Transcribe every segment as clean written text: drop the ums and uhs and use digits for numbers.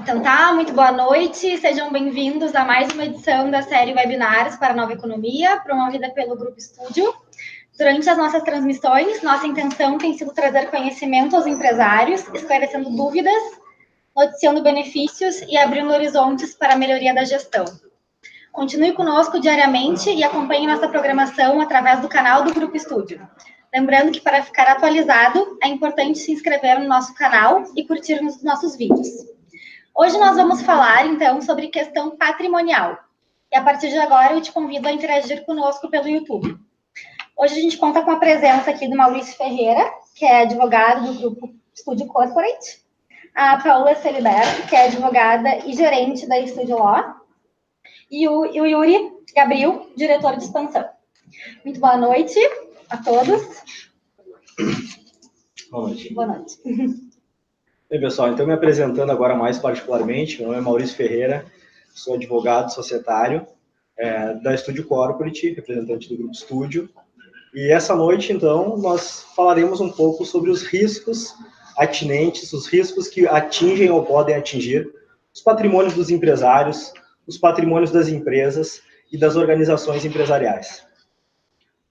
Então tá, muito boa noite, sejam bem-vindos a mais uma edição da série Webinars para a Nova Economia, promovida pelo Grupo Estúdio. Durante as nossas transmissões, nossa intenção tem sido trazer conhecimento aos empresários, esclarecendo dúvidas, noticiando benefícios e abrindo horizontes para a melhoria da gestão. Continue conosco diariamente e acompanhe nossa programação através do canal do Grupo Estúdio. Lembrando que para ficar atualizado, é importante se inscrever no nosso canal e curtir os nossos vídeos. Hoje nós vamos falar, então, sobre questão patrimonial. E a partir de agora eu te convido a interagir conosco pelo YouTube. Hoje a gente conta com a presença aqui do Maurício Ferreira, que é advogado do Grupo Estúdio Corporate, a Paula Celiberto, que é advogada e gerente da Estúdio Law, e o Yuri Gabriel, diretor de expansão. Muito boa noite a todos. Boa noite. Boa noite. Bem, pessoal, então me apresentando agora mais particularmente, meu nome é Maurício Ferreira, sou advogado societário da Estúdio Corporate, representante do Grupo Estúdio, e essa noite, então, nós falaremos um pouco sobre os riscos atinentes, os riscos que atingem ou podem atingir os patrimônios dos empresários, os patrimônios das empresas e das organizações empresariais.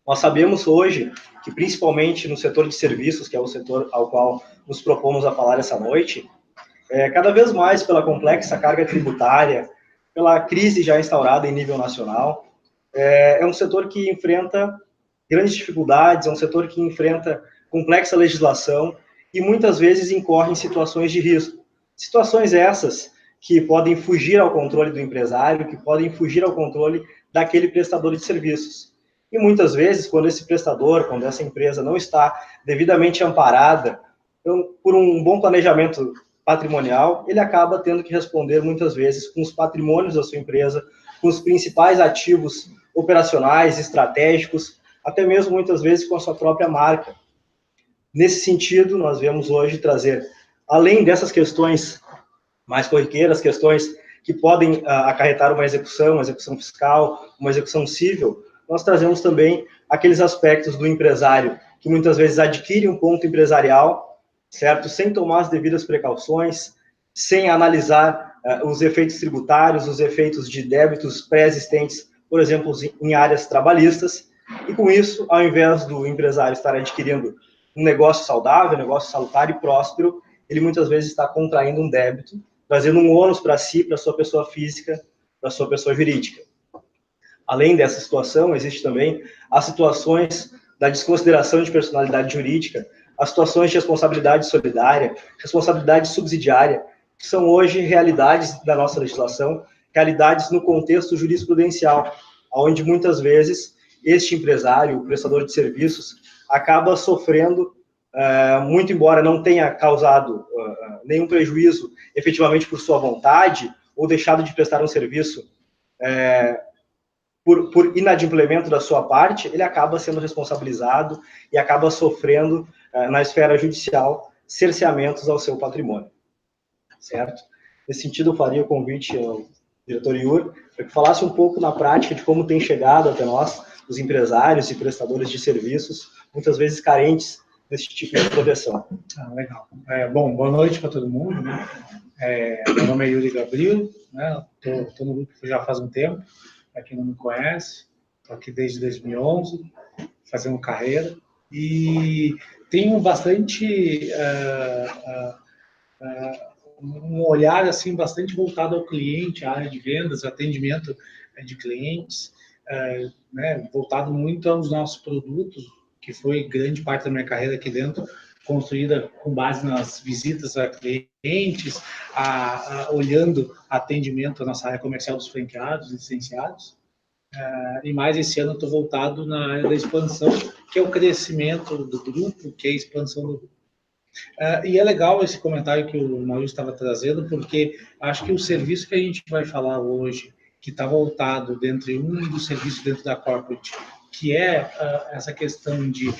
Nós sabemos hoje que, principalmente no setor de serviços, que é o setor ao qual nos propomos a falar essa noite, cada vez mais pela complexa carga tributária, pela crise já instaurada em nível nacional, é um setor que enfrenta grandes dificuldades, é um setor que enfrenta complexa legislação e muitas vezes incorre em situações de risco. Situações essas que podem fugir ao controle do empresário, que podem fugir ao controle daquele prestador de serviços. E muitas vezes, quando esse prestador, quando essa empresa não está devidamente amparada por um bom planejamento patrimonial, ele acaba tendo que responder muitas vezes com os patrimônios da sua empresa, com os principais ativos operacionais, estratégicos, até mesmo muitas vezes com a sua própria marca. Nesse sentido, nós viemos hoje trazer, além dessas questões mais corriqueiras, questões que podem acarretar uma execução fiscal, uma execução civil, nós trazemos também aqueles aspectos do empresário que muitas vezes adquire um ponto empresarial, certo? Sem tomar as devidas precauções, sem analisar os efeitos tributários, os efeitos de débitos pré-existentes, por exemplo, em áreas trabalhistas, e com isso, ao invés do empresário estar adquirindo um negócio saudável, um negócio salutar e próspero, ele muitas vezes está contraindo um débito, trazendo um ônus para si, para a sua pessoa física, para a sua pessoa jurídica. Além dessa situação, existe também as situações da desconsideração de personalidade jurídica, as situações de responsabilidade solidária, responsabilidade subsidiária, que são hoje realidades da nossa legislação, realidades no contexto jurisprudencial, onde muitas vezes este empresário, o prestador de serviços, acaba sofrendo, muito embora não tenha causado nenhum prejuízo efetivamente por sua vontade, ou deixado de prestar um serviço por inadimplemento da sua parte, ele acaba sendo responsabilizado e acaba sofrendo, na esfera judicial, cerceamentos ao seu patrimônio. Certo? Nesse sentido, eu faria o convite ao diretor Yuri para que falasse um pouco na prática de como tem chegado até nós os empresários e prestadores de serviços, muitas vezes carentes desse tipo de proteção. Legal. Bom, boa noite para todo mundo. Né? Meu nome é Yuri Gabriel, né? Estou no grupo já faz um tempo. Para quem não me conhece, estou aqui desde 2011, fazendo carreira, e tenho bastante um olhar assim bastante voltado ao cliente, à área de vendas, atendimento de clientes, né, voltado muito aos nossos produtos, que foi grande parte da minha carreira aqui dentro, construída com base nas visitas a clientes, olhando atendimento à nossa área comercial dos franqueados, licenciados. E mais esse ano eu estou voltado na área da expansão, que é o crescimento do grupo, que é a expansão do grupo. E é legal esse comentário que o Maurício estava trazendo, porque acho que o serviço que a gente vai falar hoje, que está voltado dentro de um dos serviços dentro da corporate, que é essa questão de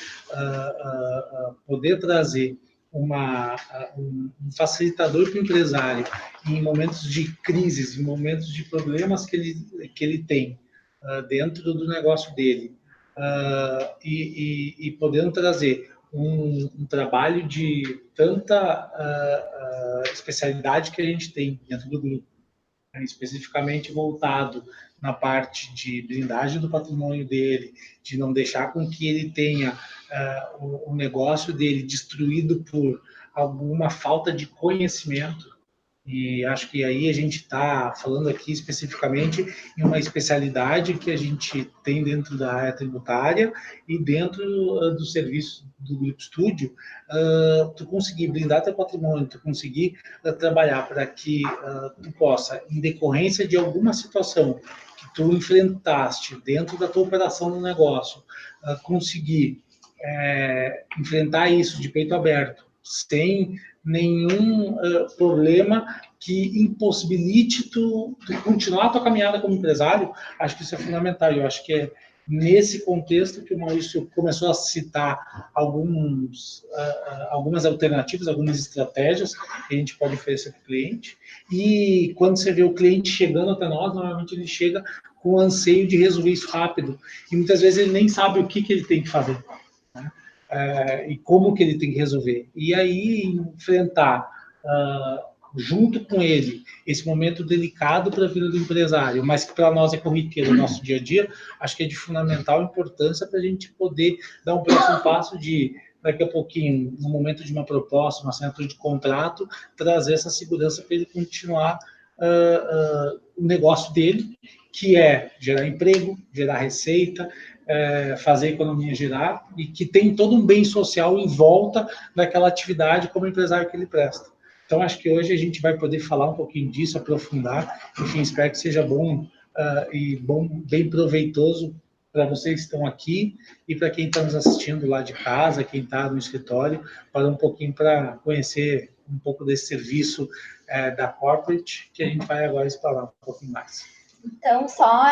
poder trazer um facilitador para o empresário em momentos de crises, em momentos de problemas que ele tem dentro do negócio dele, e podendo trazer um trabalho de tanta especialidade que a gente tem dentro do grupo, né, especificamente voltado na parte de blindagem do patrimônio dele, de não deixar com que ele tenha o negócio dele destruído por alguma falta de conhecimento. E acho que aí a gente está falando aqui especificamente em uma especialidade que a gente tem dentro da área tributária e dentro do serviço do Grupo Estúdio, tu conseguir blindar teu patrimônio, tu conseguir trabalhar para que tu possa, em decorrência de alguma situação que tu enfrentaste dentro da tua operação no negócio, conseguir enfrentar isso de peito aberto, sem nenhum problema que impossibilite tu continuar a tua caminhada como empresário. Acho que isso é fundamental. Eu acho que é nesse contexto que o Maurício começou a citar algumas alternativas, algumas estratégias que a gente pode oferecer para o cliente. E quando você vê o cliente chegando até nós, normalmente ele chega com o anseio de resolver isso rápido. E muitas vezes ele nem sabe o que ele tem que fazer, né? E como que ele tem que resolver. E aí enfrentar junto com ele esse momento delicado para a vida do empresário, mas que para nós é corriqueiro no nosso dia a dia, acho que é de fundamental importância para a gente poder dar um próximo passo de, daqui a pouquinho, no momento de uma proposta, uma assinatura de contrato, trazer essa segurança para ele continuar o negócio dele, que é gerar emprego, gerar receita, fazer a economia girar, e que tem todo um bem social em volta daquela atividade como empresário que ele presta. Então, acho que hoje a gente vai poder falar um pouquinho disso, aprofundar. Enfim, espero que seja bom bem proveitoso para vocês que estão aqui e para quem está nos assistindo lá de casa, quem está no escritório, para um pouquinho para conhecer um pouco desse serviço da Corporate, que a gente vai agora explorar um pouquinho mais. Então, só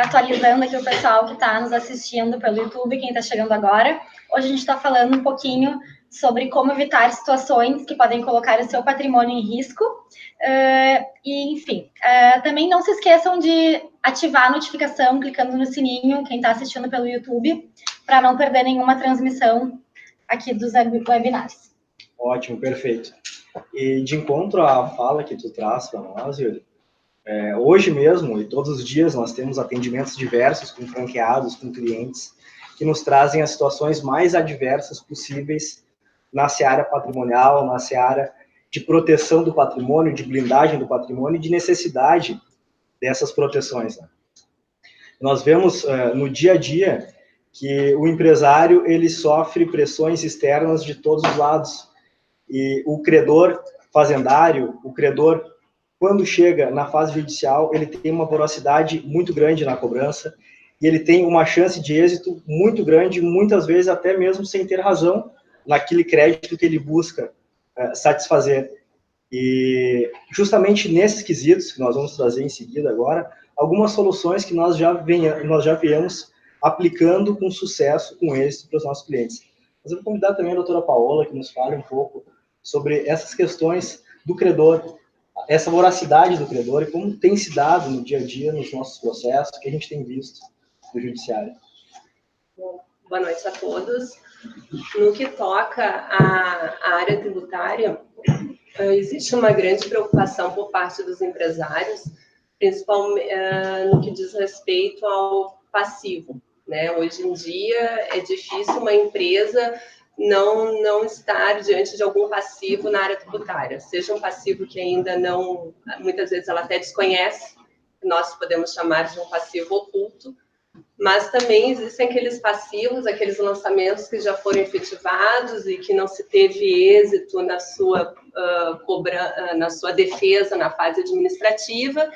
atualizando aqui o pessoal que está nos assistindo pelo YouTube, quem está chegando agora, hoje a gente está falando um pouquinho sobre como evitar situações que podem colocar o seu patrimônio em risco. E, enfim, também não se esqueçam de ativar a notificação clicando no sininho, quem está assistindo pelo YouTube, para não perder nenhuma transmissão aqui dos webinars. Ótimo, perfeito. E de encontro à fala que tu traz para nós, Yuri, hoje mesmo e todos os dias nós temos atendimentos diversos com franqueados, com clientes, que nos trazem as situações mais adversas possíveis na seara patrimonial, na seara de proteção do patrimônio, de blindagem do patrimônio e de necessidade dessas proteções, né? Nós vemos no dia a dia que o empresário ele sofre pressões externas de todos os lados, e o credor fazendário, o credor, quando chega na fase judicial, ele tem uma voracidade muito grande na cobrança e ele tem uma chance de êxito muito grande, muitas vezes até mesmo sem ter razão naquele crédito que ele busca satisfazer. E justamente nesses quesitos, que nós vamos trazer em seguida agora, algumas soluções que nós já viemos aplicando com sucesso, com êxito para os nossos clientes. Mas eu vou convidar também a doutora Paola, que nos fale um pouco sobre essas questões do credor, essa voracidade do credor e como tem se dado no dia a dia nos nossos processos que a gente tem visto no judiciário. Bom, boa noite a todos. No que toca à área tributária, existe uma grande preocupação por parte dos empresários, principalmente no que diz respeito ao passivo, né? Hoje em dia é difícil uma empresa não estar diante de algum passivo na área tributária, seja um passivo que ainda não, muitas vezes ela até desconhece, nós podemos chamar de um passivo oculto, mas também existem aqueles passivos, aqueles lançamentos que já foram efetivados e que não se teve êxito na sua defesa na fase administrativa.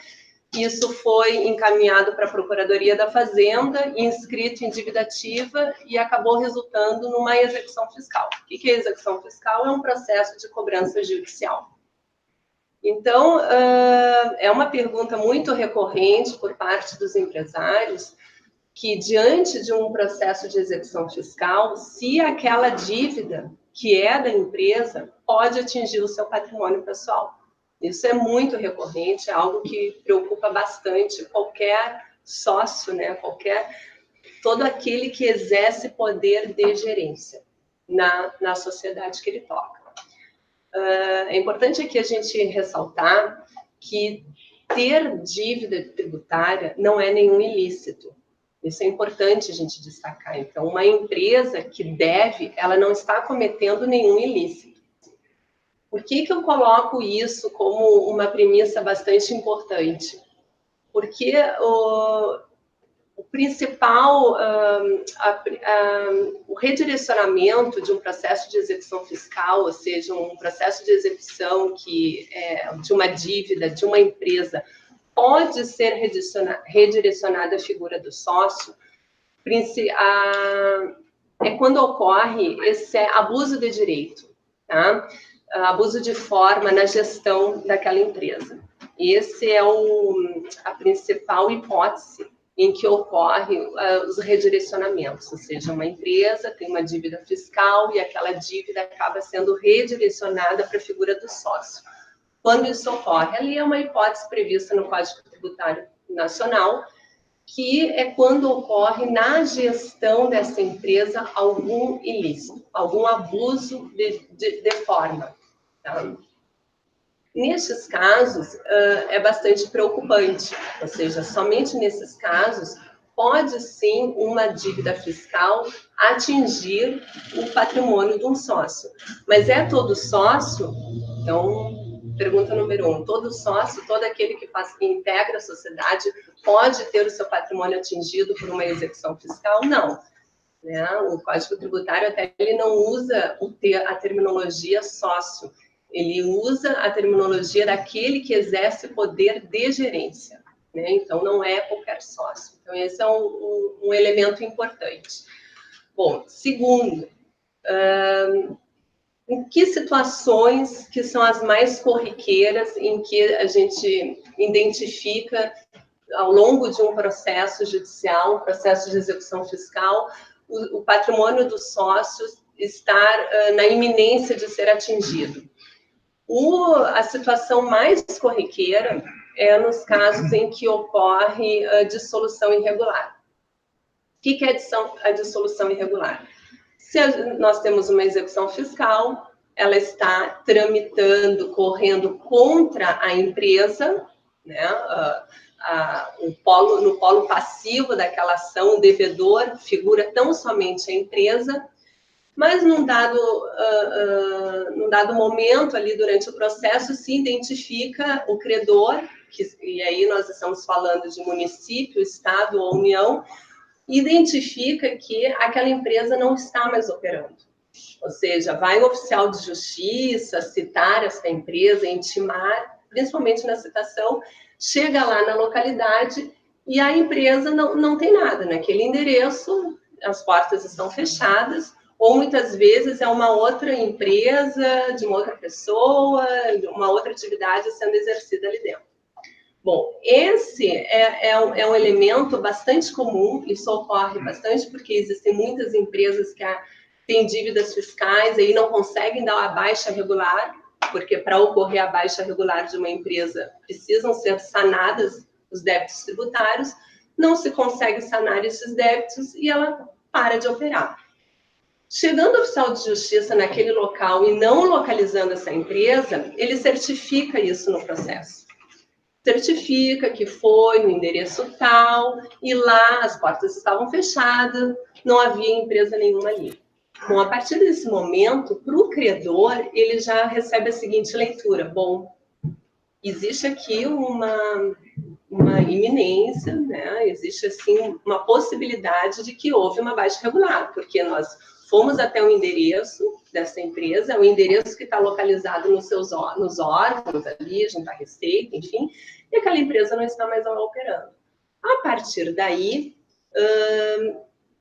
Isso foi encaminhado para a Procuradoria da Fazenda, inscrito em dívida ativa e acabou resultando numa execução fiscal. O que é execução fiscal? É um processo de cobrança judicial. Então, é uma pergunta muito recorrente por parte dos empresários que, diante de um processo de execução fiscal, se aquela dívida que é da empresa pode atingir o seu patrimônio pessoal. Isso é muito recorrente, é algo que preocupa bastante qualquer sócio, né? Todo aquele que exerce poder de gerência. na sociedade que ele toca. É importante aqui a gente ressaltar que ter dívida tributária não é nenhum ilícito. Isso é importante a gente destacar. Então, uma empresa que deve, ela não está cometendo nenhum ilícito. Por que eu coloco isso como uma premissa bastante importante? Porque o principal, o redirecionamento de um processo de execução fiscal, ou seja, um processo de execução de uma dívida de uma empresa, pode ser redirecionado à figura do sócio, é quando ocorre esse abuso de direito, tá? Abuso de forma na gestão daquela empresa. Esse é a principal hipótese em que ocorre os redirecionamentos, ou seja, uma empresa tem uma dívida fiscal e aquela dívida acaba sendo redirecionada para a figura do sócio. Quando isso ocorre, ali é uma hipótese prevista no Código Tributário Nacional, que é quando ocorre na gestão dessa empresa algum ilícito, algum abuso de forma. Tá? Nestes casos, é bastante preocupante, ou seja, somente nesses casos pode sim uma dívida fiscal atingir o patrimônio de um sócio. Mas é todo sócio? Então, pergunta número 1, todo sócio, todo aquele que integra a sociedade, pode ter o seu patrimônio atingido por uma execução fiscal? Não. Né? O Código Tributário até ele não usa a terminologia sócio, ele usa a terminologia daquele que exerce poder de gerência. Né? Então, não é qualquer sócio. Então, esse é um elemento importante. Bom, segundo, em que situações que são as mais corriqueiras em que a gente identifica ao longo de um processo judicial, um processo de execução fiscal, o patrimônio dos sócios estar na iminência de ser atingido? A situação mais corriqueira é nos casos em que ocorre a dissolução irregular. O que é a dissolução irregular? Se nós temos uma execução fiscal, ela está tramitando, correndo contra a empresa, né? No polo passivo daquela ação, o devedor figura tão somente a empresa, mas num dado momento ali durante o processo se identifica o credor, e aí nós estamos falando de município, estado ou união, identifica que aquela empresa não está mais operando. Ou seja, vai o oficial de justiça citar essa empresa, intimar, principalmente na citação, chega lá na localidade e a empresa não tem nada. Naquele endereço, as portas estão fechadas, ou muitas vezes é uma outra empresa, de uma outra pessoa, uma outra atividade sendo exercida ali dentro. Bom, esse é um elemento bastante comum, isso ocorre bastante porque existem muitas empresas que têm dívidas fiscais e aí não conseguem dar a baixa regular, porque para ocorrer a baixa regular de uma empresa precisam ser sanadas os débitos tributários, não se consegue sanar esses débitos e ela para de operar. Chegando o oficial de justiça naquele local e não localizando essa empresa, ele certifica isso no processo. Certifica que foi no endereço tal, e lá as portas estavam fechadas, não havia empresa nenhuma ali. Bom, a partir desse momento, para o credor, ele já recebe a seguinte leitura. Bom, existe aqui uma iminência, né? Existe, assim, uma possibilidade de que houve uma baixa regular, porque nós fomos até o endereço dessa empresa, o endereço que está localizado nos órgãos ali, junto à Receita, enfim, e aquela empresa não está mais operando. A partir daí,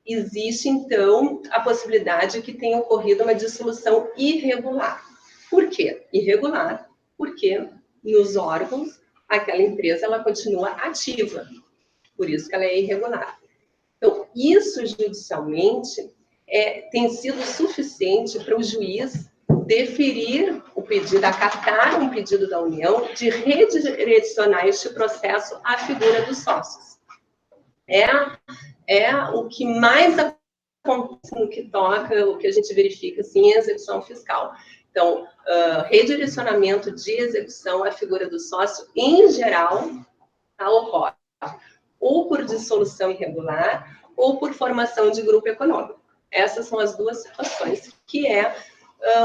existe, então, a possibilidade que tenha ocorrido uma dissolução irregular. Por quê? Irregular, porque nos órgãos, aquela empresa ela continua ativa, por isso que ela é irregular. Então, isso judicialmente tem sido suficiente para o juiz deferir o pedido, acatar um pedido da União de redirecionar este processo à figura dos sócios. É o que mais acontece no que toca, o que a gente verifica assim, em execução fiscal. Então, redirecionamento de execução, a figura do sócio, em geral, ocorre ou por dissolução irregular ou por formação de grupo econômico. Essas são as duas situações, que é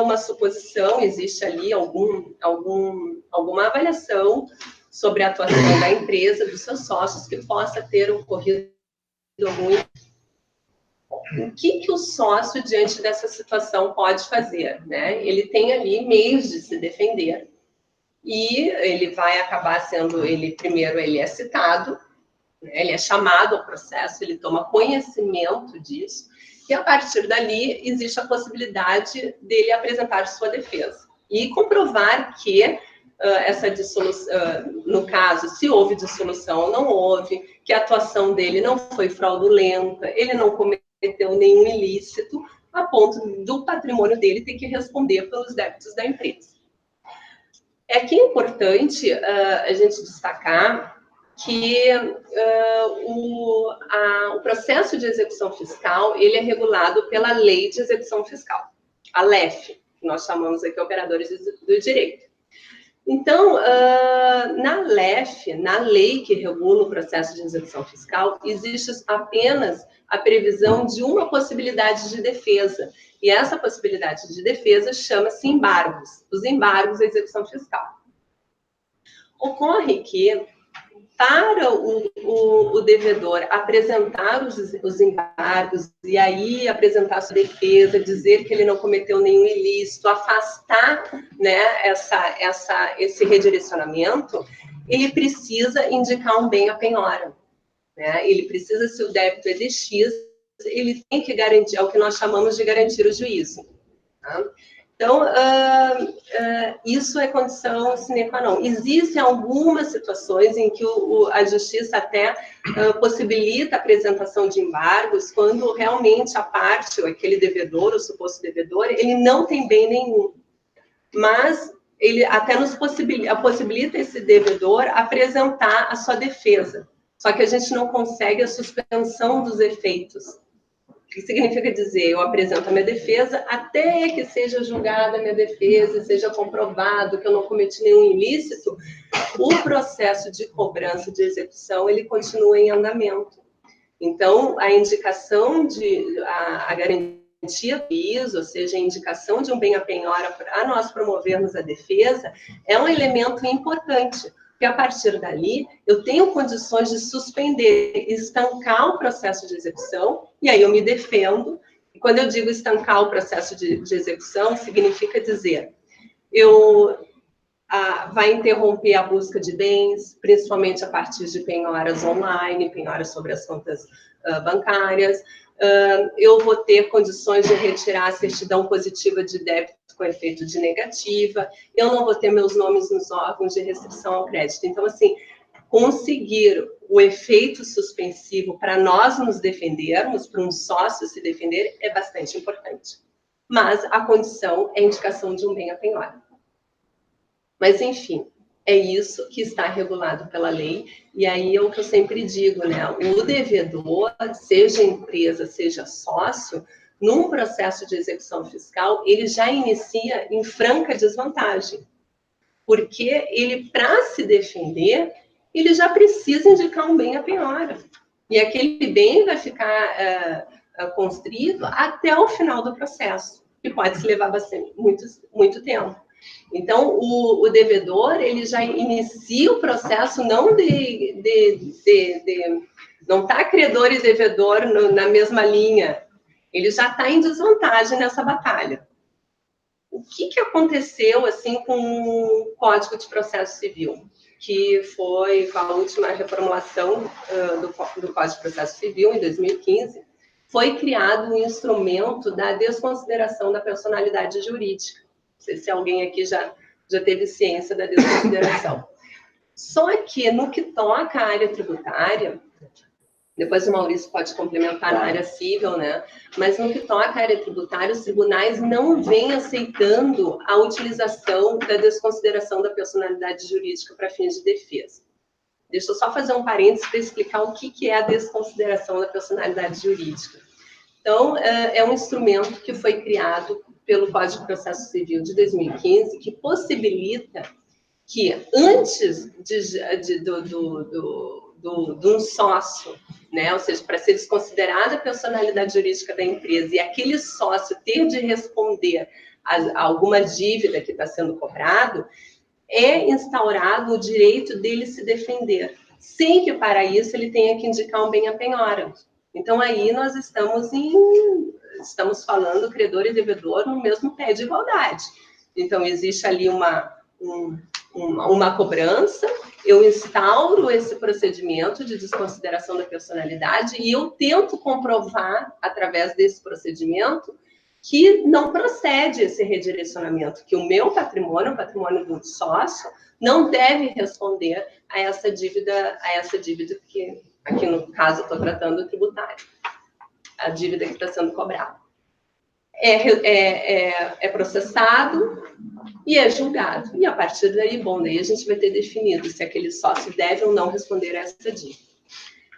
uma suposição, existe ali alguma avaliação sobre a atuação da empresa, dos seus sócios, que possa ter ocorrido algum. O que o sócio, diante dessa situação, pode fazer, né? Ele tem ali meios de se defender. E ele vai acabar sendo, primeiro ele é citado, né? Ele é chamado ao processo, ele toma conhecimento disso, e a partir dali existe a possibilidade dele apresentar sua defesa. E comprovar que essa dissolução, no caso, se houve dissolução ou não houve, que a atuação dele não foi fraudulenta, ele não cometeu nenhum ilícito, a ponto do patrimônio dele ter que responder pelos débitos da empresa. É que é importante a gente destacar que o processo de execução fiscal ele é regulado pela Lei de Execução Fiscal, a LEF, que nós chamamos aqui operadores do direito. Então, na LEF, na lei que regula o processo de execução fiscal, existe apenas a previsão de uma possibilidade de defesa. E essa possibilidade de defesa chama-se embargos, os embargos à execução fiscal. Ocorre que, para o devedor apresentar os embargos e aí apresentar sua defesa, dizer que ele não cometeu nenhum ilícito, afastar, né, esse redirecionamento, ele precisa indicar um bem à penhora, né? Ele precisa, se o débito é de X, ele tem que garantir, é o que nós chamamos de garantir o juízo. Tá? Então, isso é condição sine qua non. Existem algumas situações em que a justiça até possibilita a apresentação de embargos quando realmente a parte, ou aquele devedor, o suposto devedor, ele não tem bem nenhum. Mas ele até possibilita esse devedor apresentar a sua defesa. Só que a gente não consegue a suspensão dos efeitos. O que significa dizer, eu apresento a minha defesa até que seja julgada a minha defesa, seja comprovado que eu não cometi nenhum ilícito, o processo de cobrança de execução, ele continua em andamento. Então, a indicação a garantia do juízo, ou seja, a indicação de um bem à penhora para nós promovermos a defesa, é um elemento importante. Porque a partir dali, eu tenho condições de suspender, estancar o processo de execução, e aí eu me defendo. E quando eu digo estancar o processo de execução, significa dizer, vai interromper a busca de bens, principalmente a partir de penhoras online, penhoras sobre as contas bancárias. Eu vou ter condições de retirar a certidão positiva de débito com efeito de negativa, eu não vou ter meus nomes nos órgãos de restrição ao crédito. Então, assim, conseguir o efeito suspensivo para nós nos defendermos, para um sócio se defender, é bastante importante. Mas a condição é a indicação de um bem à penhora. Mas, enfim, é isso que está regulado pela lei, e aí é o que eu sempre digo, né? O devedor, seja empresa, seja sócio, num processo de execução fiscal, ele já inicia em franca desvantagem. Porque ele, para se defender, ele já precisa indicar um bem à penhora. E aquele bem vai ficar constrito até o final do processo, que pode se levar bastante, muito tempo. Então, o devedor, ele já inicia o processo não não está credor e devedor na mesma linha. Ele já está em desvantagem nessa batalha. O que aconteceu assim, com o Código de Processo Civil? Que foi com a última reformulação do Código de Processo Civil, em 2015, foi criado um instrumento da desconsideração da personalidade jurídica. Não sei se alguém aqui já teve ciência da desconsideração. Só que, no que toca à área tributária, depois o Maurício pode complementar na área civil, né? Mas no que toca à área tributária, os tribunais não vêm aceitando a utilização da desconsideração da personalidade jurídica para fins de defesa. Deixa eu só fazer um parênteses para explicar o que é a desconsideração da personalidade jurídica. Então, é um instrumento que foi criado pelo Código de Processo Civil de 2015, que possibilita que, antes de um sócio, né, ou seja, para ser desconsiderada a personalidade jurídica da empresa e aquele sócio ter de responder a alguma dívida que está sendo cobrado, é instaurado o direito dele se defender, sem que para isso ele tenha que indicar um bem à penhora. Então, aí nós estamos falando credor e devedor no mesmo pé de igualdade. Então, existe ali uma cobrança, eu instauro esse procedimento de desconsideração da personalidade e eu tento comprovar, através desse procedimento, que não procede esse redirecionamento, que o meu patrimônio, o patrimônio do sócio, não deve responder a essa dívida que, aqui no caso, estou tratando tributário, a dívida que está sendo cobrada. É processado e é julgado. E a partir daí, bom, daí a gente vai ter definido se aquele sócio deve ou não responder a essa dívida.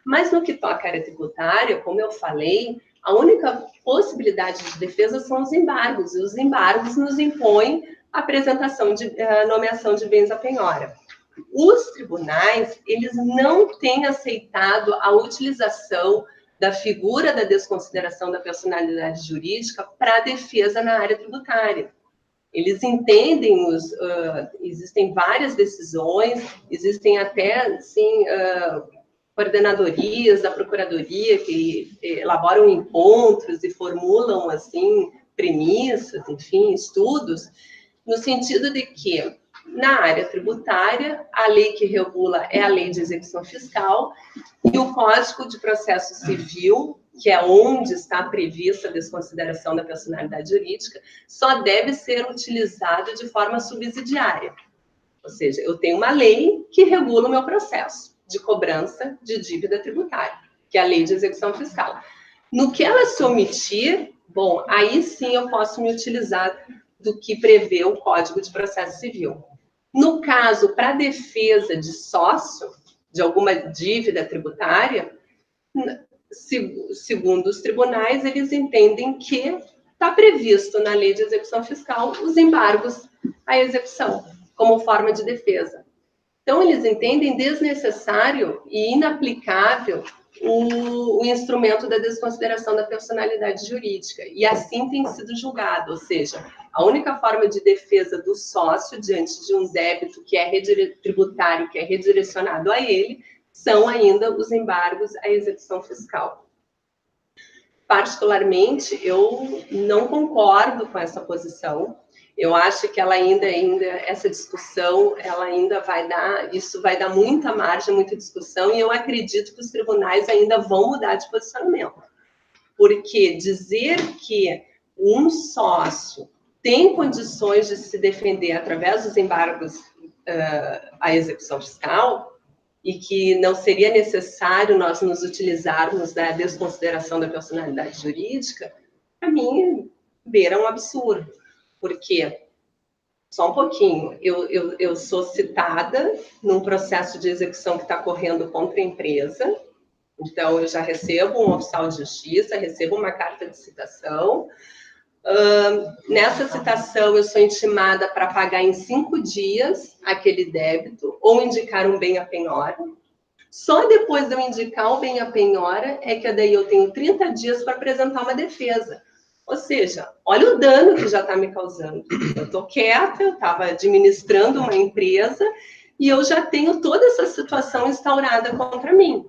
Mas no que toca à área tributária, como eu falei, a única possibilidade de defesa são os embargos, e os embargos nos impõem a apresentação a nomeação de bens à penhora. Os tribunais, eles não têm aceitado a utilização da figura da desconsideração da personalidade jurídica para a defesa na área tributária. Eles entendem, existem várias decisões, existem até, assim, coordenadorias da Procuradoria que elaboram encontros e formulam, assim, premissas, enfim, estudos, no sentido de que, na área tributária, a lei que regula é a Lei de Execução Fiscal e o Código de Processo Civil, que é onde está prevista a desconsideração da personalidade jurídica, só deve ser utilizado de forma subsidiária. Ou seja, eu tenho uma lei que regula o meu processo de cobrança de dívida tributária, que é a Lei de Execução Fiscal. No que ela se omitir, bom, aí sim eu posso me utilizar do que prevê o Código de Processo Civil. No caso, para defesa de sócio, de alguma dívida tributária, segundo os tribunais, eles entendem que está previsto na Lei de Execução Fiscal os embargos à execução, como forma de defesa. Então, eles entendem desnecessário e inaplicável o instrumento da desconsideração da personalidade jurídica. E assim tem sido julgado, ou seja, a única forma de defesa do sócio diante de um débito que é tributário, que é redirecionado a ele, são ainda os embargos à execução fiscal. Particularmente, eu não concordo com essa posição. Eu acho que ela essa discussão, ela ainda vai dar muita margem, muita discussão, e eu acredito que os tribunais ainda vão mudar de posicionamento. Porque dizer que um sócio tem condições de se defender através dos embargos à execução fiscal, e que não seria necessário nós nos utilizarmos da desconsideração da personalidade jurídica, para mim, beira um absurdo. Porque, só um pouquinho, eu sou citada num processo de execução que está correndo contra a empresa, então eu já recebo um oficial de justiça, recebo uma carta de citação. Nessa citação, eu sou intimada para pagar em 5 dias aquele débito ou indicar um bem à penhora. Só depois de eu indicar o bem à penhora é que daí eu tenho 30 dias para apresentar uma defesa. Ou seja, olha o dano que já está me causando. Eu estou quieta, eu estava administrando uma empresa e eu já tenho toda essa situação instaurada contra mim.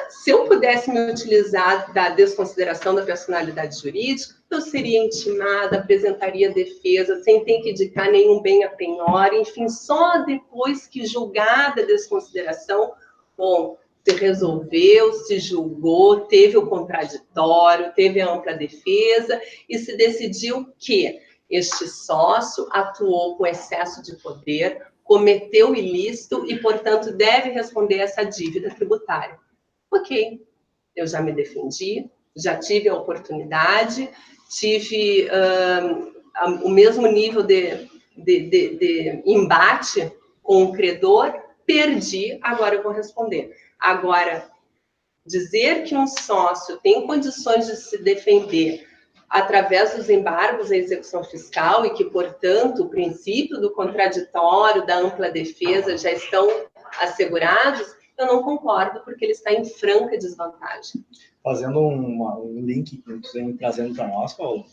Se eu pudesse me utilizar da desconsideração da personalidade jurídica, eu seria intimada, apresentaria defesa, sem ter que indicar nenhum bem à penhora, enfim, só depois que julgada a desconsideração, bom, se resolveu, se julgou, teve o contraditório, teve a ampla defesa e se decidiu que este sócio atuou com excesso de poder, cometeu ilícito e, portanto, deve responder essa dívida tributária. Ok, eu já me defendi, já tive a oportunidade, tive o mesmo nível de embate com o credor, perdi, agora eu vou responder. Agora, dizer que um sócio tem condições de se defender através dos embargos à execução fiscal e que, portanto, o princípio do contraditório, da ampla defesa já estão assegurados, eu não concordo, porque ele está em franca desvantagem. Fazendo um link que você vem trazendo para nós, Paulo,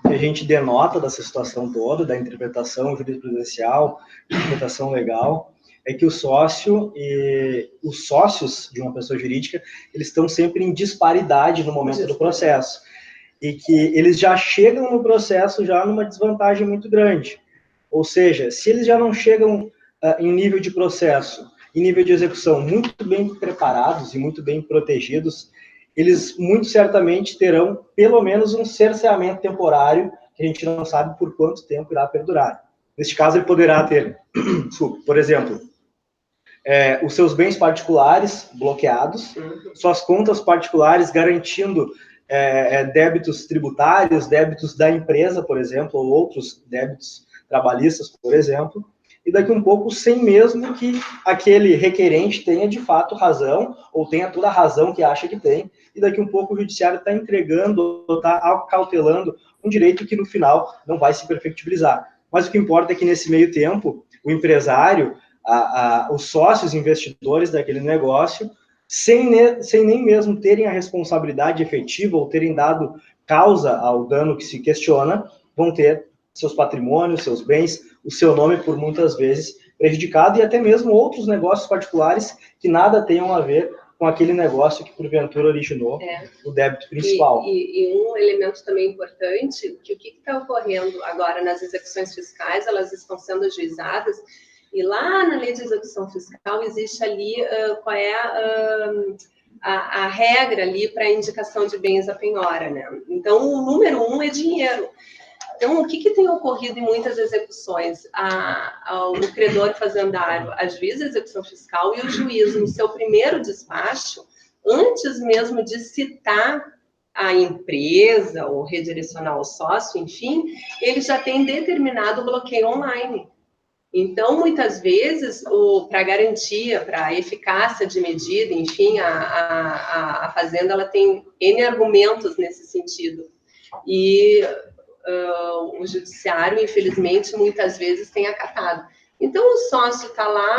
o que a gente denota dessa situação toda, da interpretação jurisprudencial, interpretação legal, é que o sócio e os sócios de uma pessoa jurídica, eles estão sempre em disparidade no momento do processo. E que eles já chegam no processo já numa desvantagem muito grande. Ou seja, se eles já não chegam em nível de processo, em nível de execução muito bem preparados e muito bem protegidos, eles muito certamente terão pelo menos um cerceamento temporário, que a gente não sabe por quanto tempo irá perdurar. Neste caso, ele poderá ter, por exemplo, os seus bens particulares bloqueados, suas contas particulares garantindo débitos tributários, débitos da empresa, por exemplo, ou outros débitos trabalhistas, por exemplo, e daqui um pouco sem mesmo que aquele requerente tenha de fato razão, ou tenha toda a razão que acha que tem, e daqui um pouco o judiciário está entregando, está acautelando um direito que no final não vai se perfectibilizar. Mas o que importa é que nesse meio tempo, o empresário, os sócios investidores daquele negócio, sem nem mesmo terem a responsabilidade efetiva ou terem dado causa ao dano que se questiona, vão ter seus patrimônios, seus bens, o seu nome por muitas vezes prejudicado e até mesmo outros negócios particulares que nada tenham a ver com aquele negócio que porventura originou o débito principal. E um elemento também importante, que o que está ocorrendo agora nas execuções fiscais, elas estão sendo ajuizadas. E lá na lei de execução fiscal existe ali qual é a regra ali para a indicação de bens à penhora, né? Então, o número 1 é dinheiro. Então, o que tem ocorrido em muitas execuções? O credor fazendário ajuiza a execução fiscal e o juiz, no seu primeiro despacho, antes mesmo de citar a empresa ou redirecionar o sócio, enfim, ele já tem determinado o bloqueio online. Então, muitas vezes, para garantia, para a eficácia de medida, enfim, a Fazenda ela tem N argumentos nesse sentido. E o judiciário, infelizmente, muitas vezes tem acatado. Então, o sócio está lá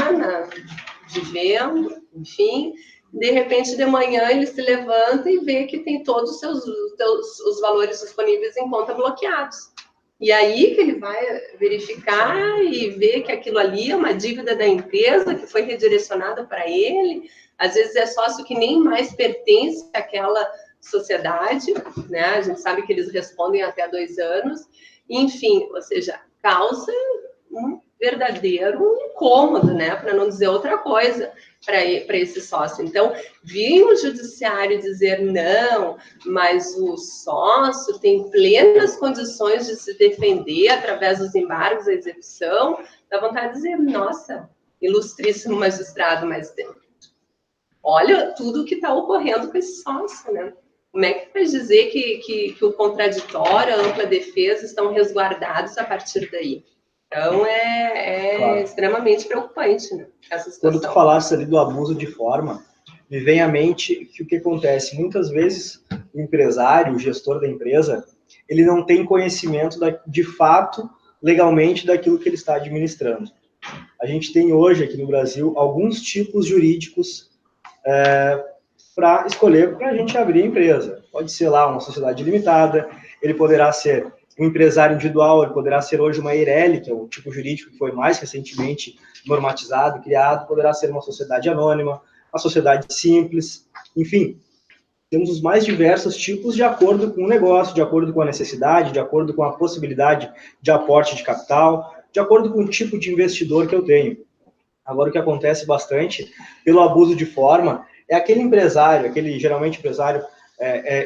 vivendo, enfim, de repente, de manhã, ele se levanta e vê que tem todos os valores disponíveis em conta bloqueados. E aí que ele vai verificar e ver que aquilo ali é uma dívida da empresa que foi redirecionada para ele. Às vezes é sócio que nem mais pertence àquela sociedade, né? A gente sabe que eles respondem até 2 anos. Enfim, ou seja, causa um verdadeiro incômodo, né? Para não dizer outra coisa, para esse sócio. Então, vir o judiciário dizer não, mas o sócio tem plenas condições de se defender através dos embargos à execução, dá vontade de dizer, nossa, ilustríssimo magistrado, mas olha tudo o que está ocorrendo com esse sócio, né? Como é que vai dizer que o contraditório, a ampla defesa estão resguardados a partir daí? Então, claro, extremamente preocupante, né, essa situação. Quando tu falaste ali do abuso de forma, me vem à mente que o que acontece, muitas vezes, o empresário, o gestor da empresa, ele não tem conhecimento de fato, legalmente, daquilo que ele está administrando. A gente tem hoje, aqui no Brasil, alguns tipos jurídicos para escolher para a gente abrir a empresa. Pode ser lá uma sociedade limitada, ele poderá ser um empresário individual, ele poderá ser hoje uma EIRELI, que é o tipo jurídico que foi mais recentemente normatizado, criado, poderá ser uma sociedade anônima, uma sociedade simples, enfim. Temos os mais diversos tipos de acordo com o negócio, de acordo com a necessidade, de acordo com a possibilidade de aporte de capital, de acordo com o tipo de investidor que eu tenho. Agora, o que acontece bastante pelo abuso de forma é aquele empresário, geralmente empresário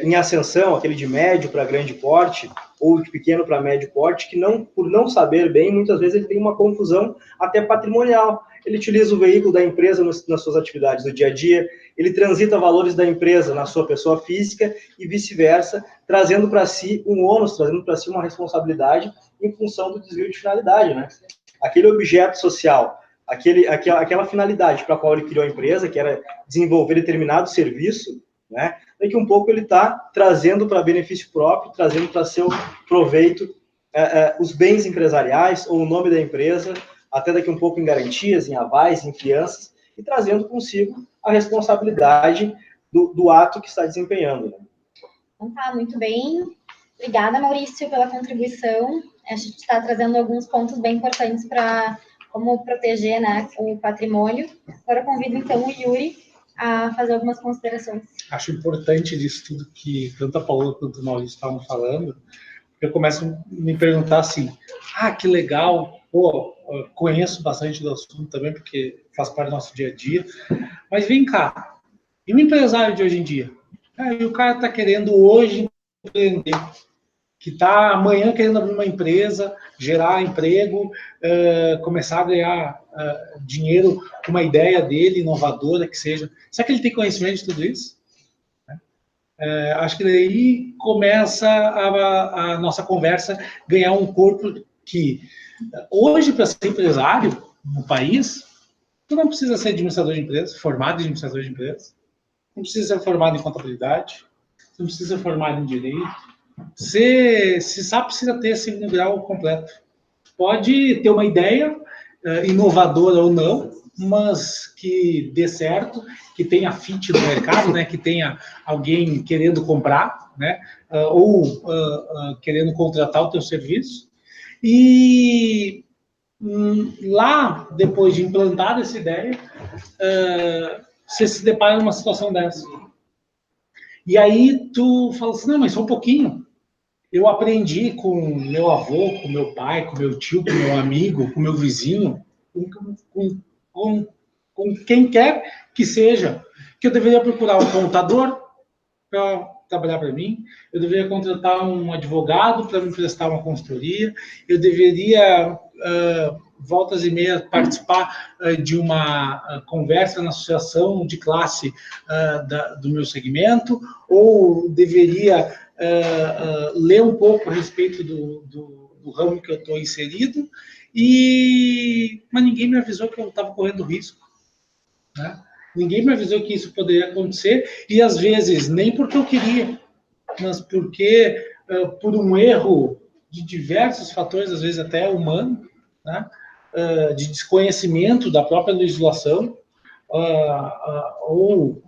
em ascensão, aquele de médio para grande porte, ou de pequeno para médio porte, que por não saber bem, muitas vezes ele tem uma confusão até patrimonial. Ele utiliza o veículo da empresa nas suas atividades do dia a dia, ele transita valores da empresa na sua pessoa física e vice-versa, trazendo para si um ônus, trazendo para si uma responsabilidade em função do desvio de finalidade, né? Aquele objeto social, aquela finalidade para a qual ele criou a empresa, que era desenvolver determinado serviço, né? Daqui um pouco ele está trazendo para benefício próprio, trazendo para seu proveito os bens empresariais ou o nome da empresa, até daqui um pouco em garantias, em avais, em fianças, e trazendo consigo a responsabilidade do ato que está desempenhando. Né? Então tá, muito bem. Obrigada, Maurício, pela contribuição. A gente está trazendo alguns pontos bem importantes para como proteger, né, o patrimônio. Agora eu convido, então, o Yuri a fazer algumas considerações. Acho importante disso tudo que tanto a Paola quanto o Maurício estavam falando, porque eu começo a me perguntar assim, que legal, pô, conheço bastante do assunto também, porque faz parte do nosso dia a dia, mas vem cá, e o empresário de hoje em dia? E o cara está querendo hoje empreender, que está amanhã querendo abrir uma empresa, gerar emprego, começar a ganhar dinheiro com uma ideia dele, inovadora, que seja. Será que ele tem conhecimento de tudo isso? Acho que daí começa a nossa conversa ganhar um corpo que, hoje, para ser empresário no país, tu não precisa ser administrador de empresa, formado em administrador de empresa, não precisa ser formado em contabilidade, não precisa ser formado em direito, se sabe, precisa ter segundo grau completo. Pode ter uma ideia, inovadora ou não, mas que dê certo, que tenha fit no mercado, né, que tenha alguém querendo comprar, né, ou querendo contratar o teu serviço. E lá, depois de implantar essa ideia, você se depara numa situação dessa. E aí tu fala assim, não, mas só um pouquinho. Eu aprendi com meu avô, com meu pai, com meu tio, com meu amigo, com meu vizinho, com quem quer que seja, que eu deveria procurar um contador para trabalhar para mim, eu deveria contratar um advogado para me prestar uma consultoria, eu deveria, voltas e meias, participar de uma conversa na associação de classe do meu segmento, ou deveria ler um pouco a respeito do ramo que eu estou inserido, mas ninguém me avisou que eu estava correndo risco, né? Ninguém me avisou que isso poderia acontecer, e às vezes nem porque eu queria, mas porque por um erro de diversos fatores, às vezes até humano, né? De desconhecimento da própria legislação,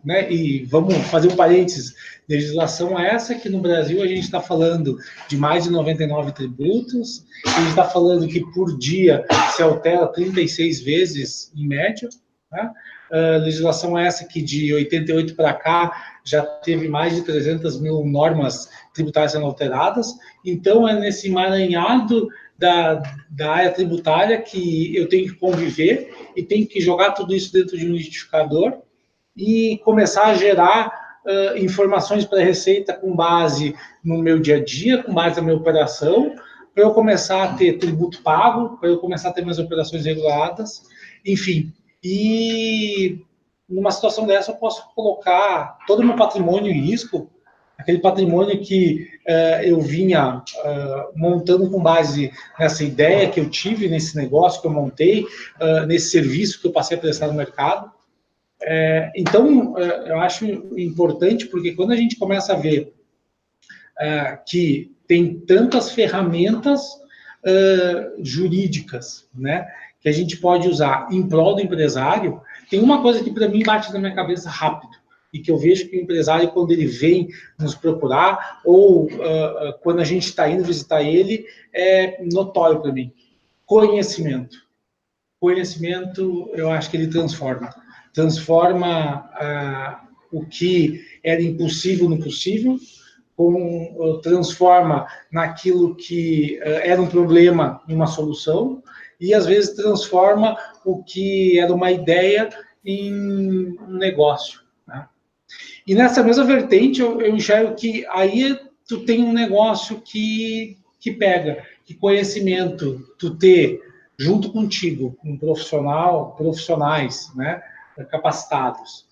né, e vamos fazer um parênteses, legislação essa que no Brasil a gente está falando de mais de 99 tributos, a gente está falando que por dia se altera 36 vezes em média, né? Legislação essa que de 88 para cá já teve mais de 300 mil normas tributárias sendo alteradas, então é nesse emaranhado da área tributária que eu tenho que conviver e tenho que jogar tudo isso dentro de um liquidificador e começar a gerar informações para a Receita com base no meu dia a dia, com base na minha operação, para eu começar a ter tributo pago, para eu começar a ter minhas operações reguladas, enfim. E numa situação dessa eu posso colocar todo o meu patrimônio em risco, aquele patrimônio que eu vinha montando com base nessa ideia que eu tive, nesse negócio que eu montei, nesse serviço que eu passei a prestar no mercado. Então, eu acho importante, porque quando a gente começa a ver que tem tantas ferramentas jurídicas, né, que a gente pode usar em prol do empresário, tem uma coisa que para mim bate na minha cabeça rápido, e que eu vejo que o empresário, quando ele vem nos procurar, ou quando a gente está indo visitar ele, é notório para mim. Conhecimento. Conhecimento, eu acho que ele transforma. Transforma o que era impossível no possível, transforma naquilo que era um problema em uma solução, e às vezes transforma o que era uma ideia em um negócio. Né? E nessa mesma vertente, eu enxergo que aí tu tem um negócio que pega, que conhecimento tu ter junto contigo, um profissionais, né, capacitados,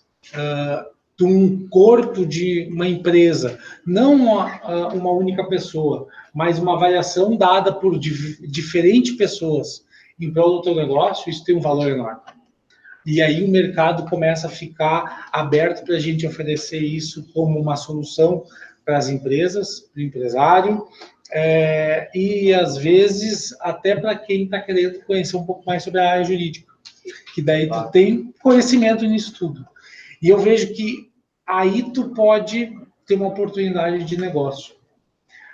de um corpo de uma empresa, não uma única pessoa, mas uma avaliação dada por diferentes pessoas, em prol do teu negócio, isso tem um valor enorme. E aí o mercado começa a ficar aberto para a gente oferecer isso como uma solução para as empresas, para o empresário, e às vezes até para quem está querendo conhecer um pouco mais sobre a área jurídica, que daí tu tem conhecimento nisso tudo. E eu vejo que aí tu pode ter uma oportunidade de negócio.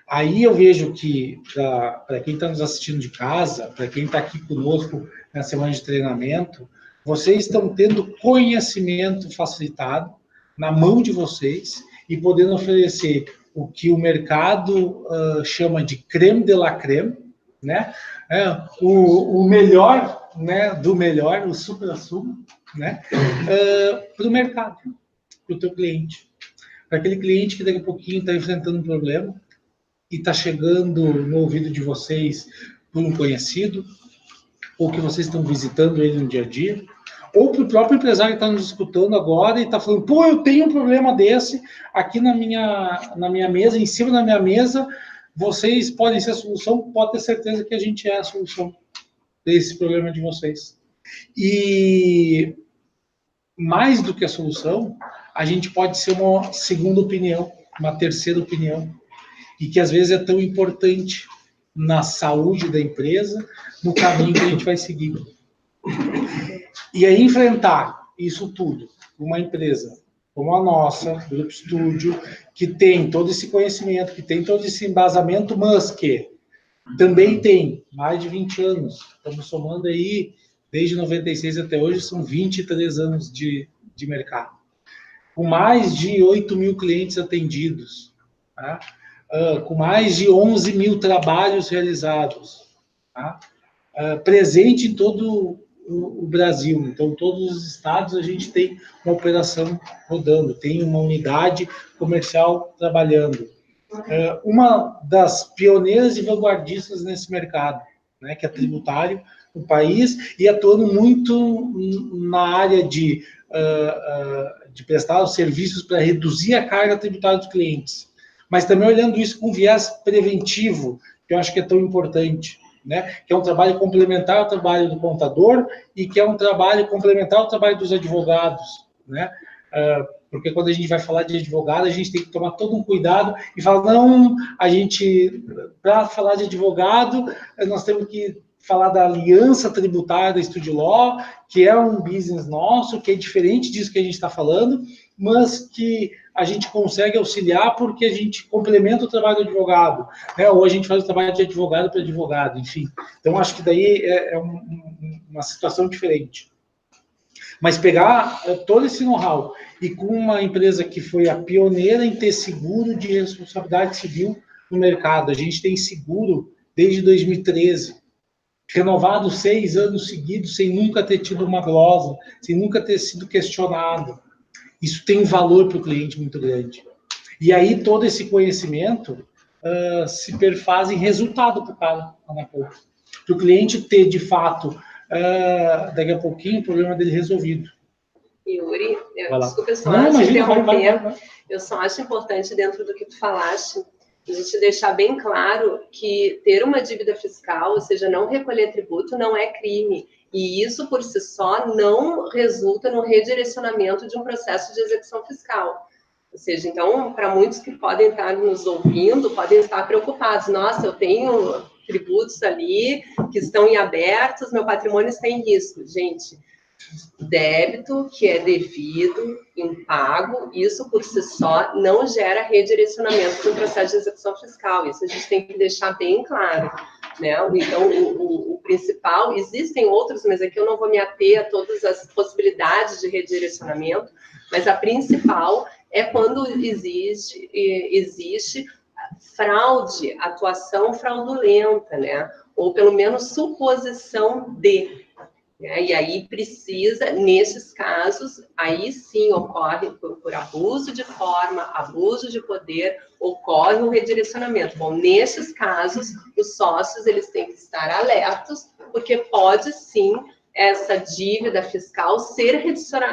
Aí eu vejo que, para quem está nos assistindo de casa, para quem está aqui conosco na semana de treinamento, vocês estão tendo conhecimento facilitado na mão de vocês e podendo oferecer o que o mercado chama de creme de la creme, né? O melhor, né, do melhor, o supra-sumo, né? Para o mercado, para o teu cliente. Para aquele cliente que daqui a pouquinho está enfrentando um problema e está chegando no ouvido de vocês por um conhecido, ou que vocês estão visitando ele no dia a dia, ou para o próprio empresário que está nos escutando agora e está falando, pô, eu tenho um problema desse aqui na minha mesa, em cima da minha mesa, vocês podem ser a solução, pode ter certeza que a gente é a solução desse problema de vocês. E mais do que a solução, a gente pode ser uma segunda opinião, uma terceira opinião, e que às vezes é tão importante na saúde da empresa, no caminho que a gente vai seguir. E aí enfrentar isso tudo, uma empresa como a nossa, Grupo Estúdio, que tem todo esse conhecimento, que tem todo esse embasamento, mas que também tem mais de 20 anos, estamos somando aí, desde 96 até hoje, são 23 anos de mercado, com mais de 8 mil clientes atendidos, tá? Com mais de 11 mil trabalhos realizados, tá? Presente em todo o Brasil. Então, todos os estados a gente tem uma operação rodando, tem uma unidade comercial trabalhando. Uma das pioneiras e vanguardistas nesse mercado, né, que é tributário no país, e atuando muito na área de prestar os serviços para reduzir a carga tributária dos clientes. Mas também olhando isso com viés preventivo, que eu acho que é tão importante, né? Que é um trabalho complementar ao trabalho do contador e que é um trabalho complementar ao trabalho dos advogados, né? Porque quando a gente vai falar de advogado, a gente tem que tomar todo um cuidado e falar, não, para falar de advogado, nós temos que falar da aliança tributária da Studio Law, que é um business nosso, que é diferente disso que a gente está falando, mas que a gente consegue auxiliar porque a gente complementa o trabalho do advogado, né? Ou a gente faz o trabalho de advogado para advogado, enfim. Então, acho que daí é uma situação diferente. Mas pegar todo esse know-how e com uma empresa que foi a pioneira em ter seguro de responsabilidade civil no mercado. A gente tem seguro desde 2013, renovado 6 anos seguidos, sem nunca ter tido uma glosa, sem nunca ter sido questionado. Isso tem um valor para o cliente muito grande. E aí todo esse conhecimento se perfaz em resultado para o cara, para o cliente ter, de fato, daqui a pouquinho, o problema dele resolvido. Yuri, desculpa só te interromper, eu só acho importante, dentro do que tu falaste, a gente deixar bem claro que ter uma dívida fiscal, ou seja, não recolher tributo, não é crime. E isso, por si só, não resulta no redirecionamento de um processo de execução fiscal. Ou seja, então, para muitos que podem estar nos ouvindo, podem estar preocupados. Nossa, eu tenho tributos ali que estão em abertos, meu patrimônio está em risco. Gente, débito que é devido, impago, isso por si só não gera redirecionamento do processo de execução fiscal. Isso a gente tem que deixar bem claro, né? Então, o principal, existem outros, mas aqui eu não vou me ater a todas as possibilidades de redirecionamento, mas a principal é quando existe fraude, atuação fraudulenta, né? Ou pelo menos suposição de. E aí precisa, nesses casos, aí sim ocorre por abuso de forma, abuso de poder, ocorre um redirecionamento. Bom, nesses casos, os sócios eles têm que estar alertos, porque pode sim essa dívida fiscal ser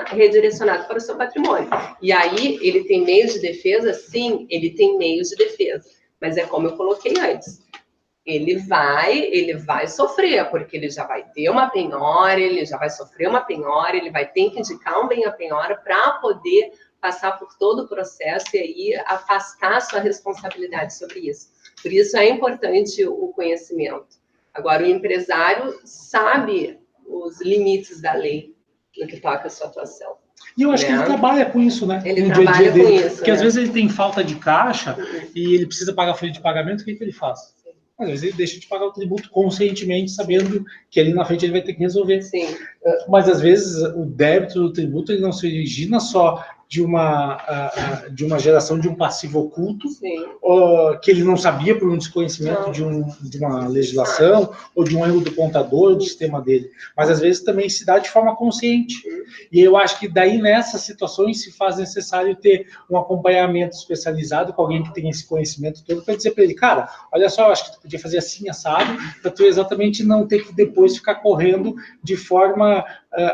redirecionada para o seu patrimônio. E aí, ele tem meios de defesa? Sim, ele tem meios de defesa. Mas é como eu coloquei antes. ele vai sofrer, porque ele já vai ter uma penhora, ele já vai sofrer uma penhora, ele vai ter que indicar um bem a penhora para poder passar por todo o processo e aí afastar a sua responsabilidade sobre isso. Por isso é importante o conhecimento. Agora, o empresário sabe os limites da lei no que toca a sua atuação. E eu acho que ele trabalha com isso, né? Ele trabalha com isso. Porque às vezes ele tem falta de caixa e ele precisa pagar folha de pagamento, o que ele faz? Às vezes ele deixa de pagar o tributo conscientemente, sabendo que ali na frente ele vai ter que resolver. Sim. Mas às vezes o débito do tributo ele não se origina só de uma geração de um passivo oculto, que ele não sabia por um desconhecimento de uma legislação ou de um erro do contador, do sistema dele, mas às vezes também se dá de forma consciente. E eu acho que daí nessas situações se faz necessário ter um acompanhamento especializado com alguém que tenha esse conhecimento todo para dizer para ele, cara, olha só, eu acho que tu podia fazer assim, assado, para tu exatamente não ter que depois ficar correndo de forma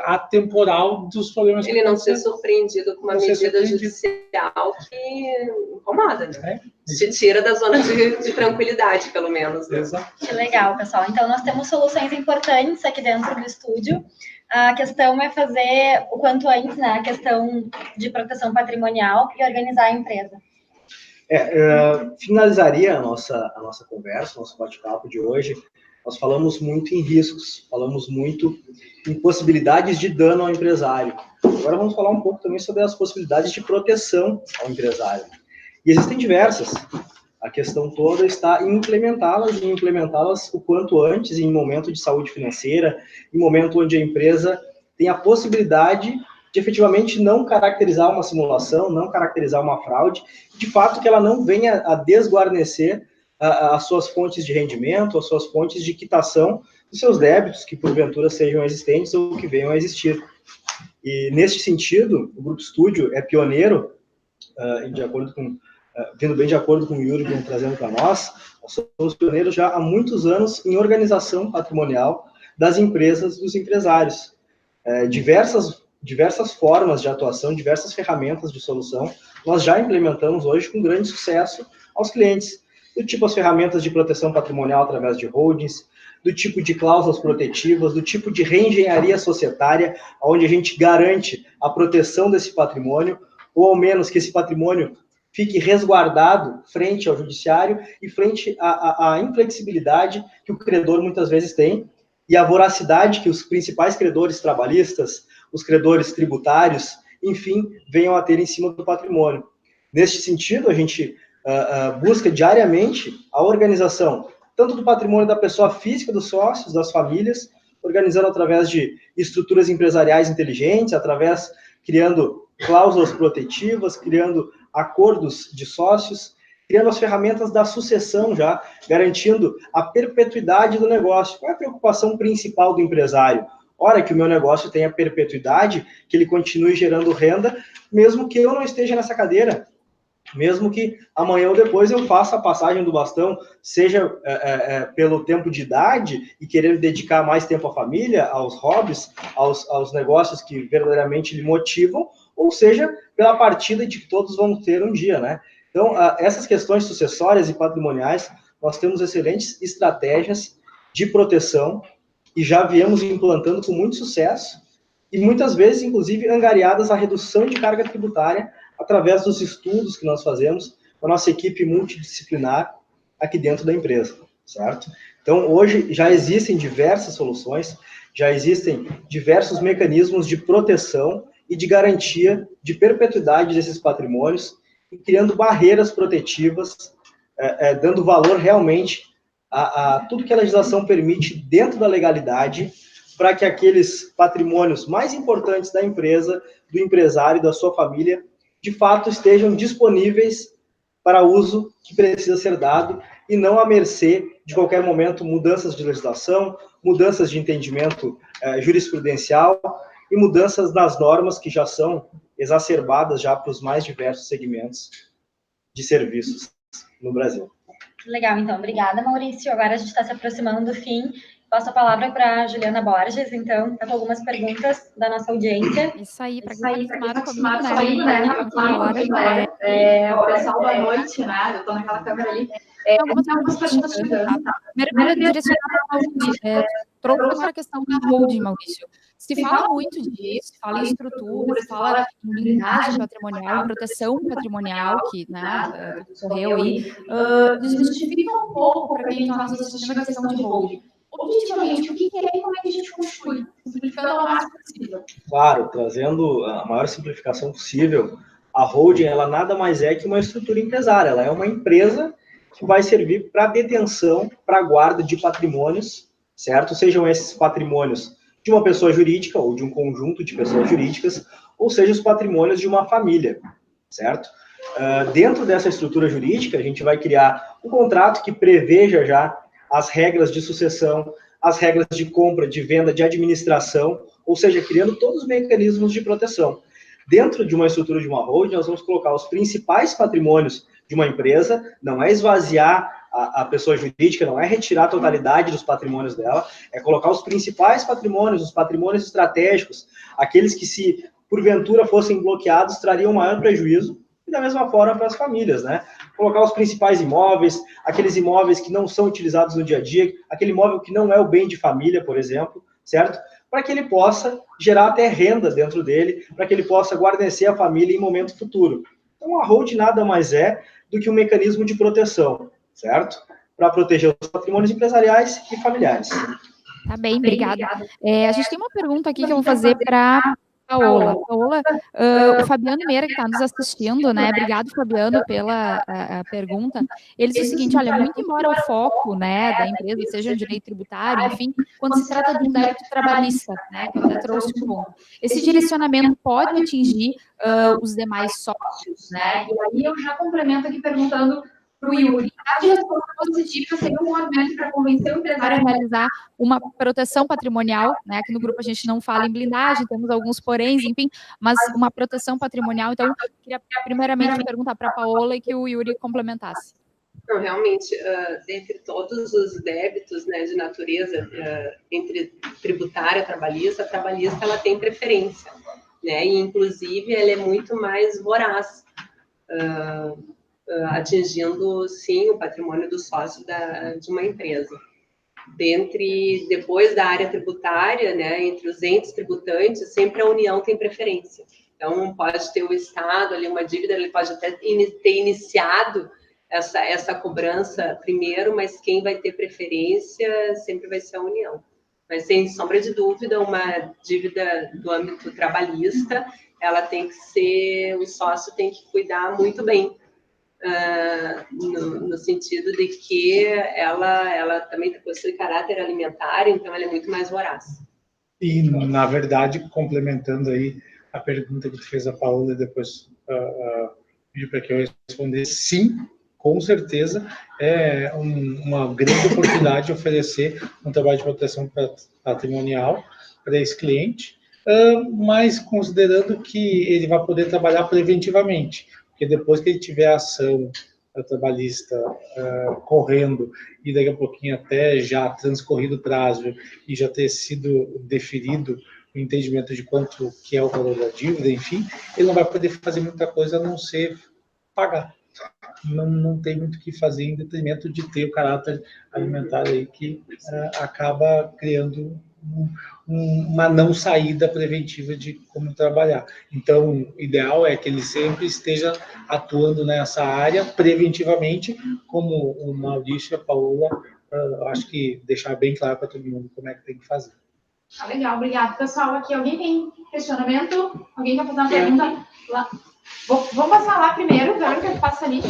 atemporal dos problemas. Ele não ser surpreendido com uma medida judicial que incomoda, né? Te tira da zona de tranquilidade, pelo menos. Né? Exato. Que legal, pessoal. Então, nós temos soluções importantes aqui dentro do estúdio. A questão é fazer o quanto antes, né? A questão de proteção patrimonial e organizar a empresa. Finalizaria a nossa conversa, nosso bate-papo de hoje. Nós falamos muito em riscos, falamos muito em possibilidades de dano ao empresário. Agora vamos falar um pouco também sobre as possibilidades de proteção ao empresário. E existem diversas. A questão toda está em implementá-las o quanto antes, em momento de saúde financeira, em momento onde a empresa tem a possibilidade de efetivamente não caracterizar uma simulação, não caracterizar uma fraude, de fato que ela não venha a desguarnecer as suas fontes de rendimento, as suas fontes de quitação dos seus débitos, que porventura sejam existentes ou que venham a existir. E, neste sentido, o Grupo Estúdio é pioneiro, vindo bem de acordo com o Yuri que vem trazendo para nós somos pioneiros já há muitos anos em organização patrimonial das empresas, dos empresários. Diversas formas de atuação, diversas ferramentas de solução, nós já implementamos hoje com grande sucesso aos clientes. Do tipo as ferramentas de proteção patrimonial através de holdings, do tipo de cláusulas protetivas, do tipo de reengenharia societária, onde a gente garante a proteção desse patrimônio, ou ao menos que esse patrimônio fique resguardado frente ao judiciário e frente à inflexibilidade que o credor muitas vezes tem e a voracidade que os principais credores trabalhistas, os credores tributários, enfim, venham a ter em cima do patrimônio. Neste sentido, a gente busca diariamente a organização tanto do patrimônio da pessoa física, dos sócios, das famílias, organizando através de estruturas empresariais inteligentes, criando cláusulas protetivas, criando acordos de sócios, criando as ferramentas da sucessão já, garantindo a perpetuidade do negócio. Qual é a preocupação principal do empresário? Ora, que o meu negócio tenha perpetuidade, que ele continue gerando renda, mesmo que eu não esteja nessa cadeira. Mesmo que amanhã ou depois eu faça a passagem do bastão, seja pelo tempo de idade e querer dedicar mais tempo à família, aos hobbies, aos negócios que verdadeiramente lhe motivam, ou seja, pela partida de que todos vamos ter um dia, né? Então, essas questões sucessórias e patrimoniais, nós temos excelentes estratégias de proteção e já viemos implantando com muito sucesso e muitas vezes, inclusive, angariadas a redução de carga tributária através dos estudos que nós fazemos com a nossa equipe multidisciplinar aqui dentro da empresa, certo? Então, hoje já existem diversas soluções, já existem diversos mecanismos de proteção e de garantia de perpetuidade desses patrimônios e criando barreiras protetivas, dando valor realmente a tudo que a legislação permite dentro da legalidade para que aqueles patrimônios mais importantes da empresa, do empresário, da sua família, de fato estejam disponíveis para uso que precisa ser dado e não à mercê de qualquer momento mudanças de legislação, mudanças de entendimento jurisprudencial e mudanças nas normas que já são exacerbadas já para os mais diversos segmentos de serviços no Brasil. Legal, então. Obrigada, Maurício. Agora a gente está se aproximando do fim. Passo a palavra para a Juliana Borges, então, com algumas perguntas da nossa audiência. Isso aí, para quem está acostumado comigo, né? O pessoal, boa noite, né? Eu estou naquela câmera ali. Algumas perguntas chegando, tá? Primeiro, direcionada ao Maurício. Trouxe agora a questão da holding, Maurício. Se fala muito disso, se fala em estrutura, se fala em blindagem patrimonial, proteção patrimonial, que, né, ocorreu aí. Desmistifica um pouco para quem está nos assistindo a questão de holding. Objetivamente, o que é e como é que a gente constitui? Simplificando ao máximo possível. Claro, trazendo a maior simplificação possível, a holding, ela nada mais é que uma estrutura empresária. Ela é uma empresa que vai servir para detenção, para guarda de patrimônios, certo? Sejam esses patrimônios de uma pessoa jurídica ou de um conjunto de pessoas jurídicas, ou seja, os patrimônios de uma família, certo? Dentro dessa estrutura jurídica, a gente vai criar um contrato que preveja já as regras de sucessão, as regras de compra, de venda, de administração, ou seja, criando todos os mecanismos de proteção. Dentro de uma estrutura de uma holding, nós vamos colocar os principais patrimônios de uma empresa, não é esvaziar a pessoa jurídica, não é retirar a totalidade dos patrimônios dela, é colocar os principais patrimônios, os patrimônios estratégicos, aqueles que, se porventura fossem bloqueados, trariam maior prejuízo, e da mesma forma para as famílias, né? Colocar os principais imóveis, aqueles imóveis que não são utilizados no dia a dia, aquele imóvel que não é o bem de família, por exemplo, certo? Para que ele possa gerar até renda dentro dele, para que ele possa guarnecer a família em momento futuro. Então, a holding nada mais é do que um mecanismo de proteção, certo? Para proteger os patrimônios empresariais e familiares. Tá bem, obrigada. A gente tem uma pergunta aqui que eu vou fazer para Paola. Paola, o Fabiano Meira, que está nos assistindo, né? Obrigado, Fabiano, pela pergunta. Ele diz o seguinte: olha, muito embora o foco, né, da empresa seja um direito tributário, enfim, quando se trata de um débito trabalhista, né, que eu até trouxe um ponto, esse direcionamento pode atingir os demais sócios, né? E aí eu já complemento aqui perguntando para o Yuri: a resposta positiva seria um argumento para convencer o empresário a realizar uma proteção patrimonial, né? Aqui no grupo a gente não fala em blindagem, temos alguns poréns, enfim, mas uma proteção patrimonial. Então, queria primeiramente perguntar para a Paola e que o Yuri complementasse. Não, realmente, dentre todos os débitos, né, de natureza, entre tributária e trabalhista, a trabalhista ela tem preferência, né? E, inclusive, ela é muito mais voraz, atingindo, sim, o patrimônio do sócio de uma empresa. Depois da área tributária, né, entre os entes tributantes, sempre a União tem preferência. Então, pode ter o Estado ali, uma dívida, ele pode até ter iniciado essa cobrança primeiro, mas quem vai ter preferência sempre vai ser a União. Mas, sem sombra de dúvida, uma dívida do âmbito trabalhista, ela tem que ser, o sócio tem que cuidar muito bem, no sentido de que ela também possui caráter alimentar, então ela é muito mais voraz. E, na verdade, complementando aí a pergunta que tu fez a Paola, e depois pedi para que eu respondesse, sim, com certeza, é uma grande oportunidade de oferecer um trabalho de proteção patrimonial para esse cliente, mas considerando que ele vai poder trabalhar preventivamente, porque depois que ele tiver a ação trabalhista correndo e daqui a pouquinho até já transcorrido o prazo e já ter sido deferido o entendimento de quanto que é o valor da dívida, enfim, ele não vai poder fazer muita coisa a não ser pagar. Não tem muito o que fazer em detrimento de ter o caráter alimentar aí que acaba criando uma não saída preventiva de como trabalhar. Então, o ideal é que ele sempre esteja atuando nessa área preventivamente, como o Maurício e a Paola, acho que deixar bem claro para todo mundo como é que tem que fazer. Tá legal, obrigado. Pessoal, aqui alguém tem questionamento? Alguém quer fazer uma pergunta? Lá. Vou passar lá primeiro, ver o que passa ali.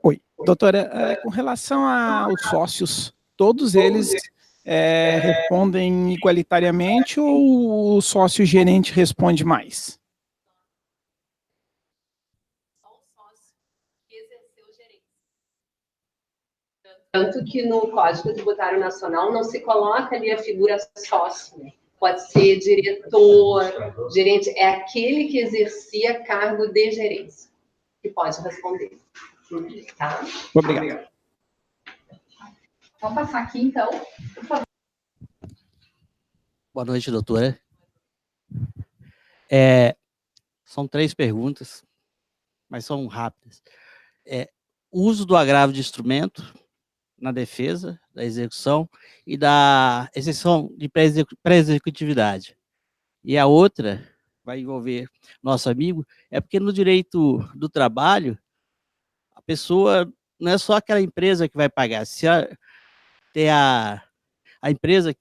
Oi, doutora, com relação aos sócios, todos eles respondem igualitariamente ou o sócio gerente responde mais? Tanto que no Código Tributário Nacional não se coloca ali a figura sócio, né? Pode ser diretor, gerente, é aquele que exercia cargo de gerência, que pode responder. Tá? Obrigado. Vamos passar aqui, então, por favor. Boa noite, doutora. São 3 perguntas, mas são rápidas. Uso do agravo de instrumento na defesa, da execução e da exceção de pré-executividade. E a outra, vai envolver nosso amigo, é porque no direito do trabalho, a pessoa não é só aquela empresa que vai pagar. Se tem a empresa,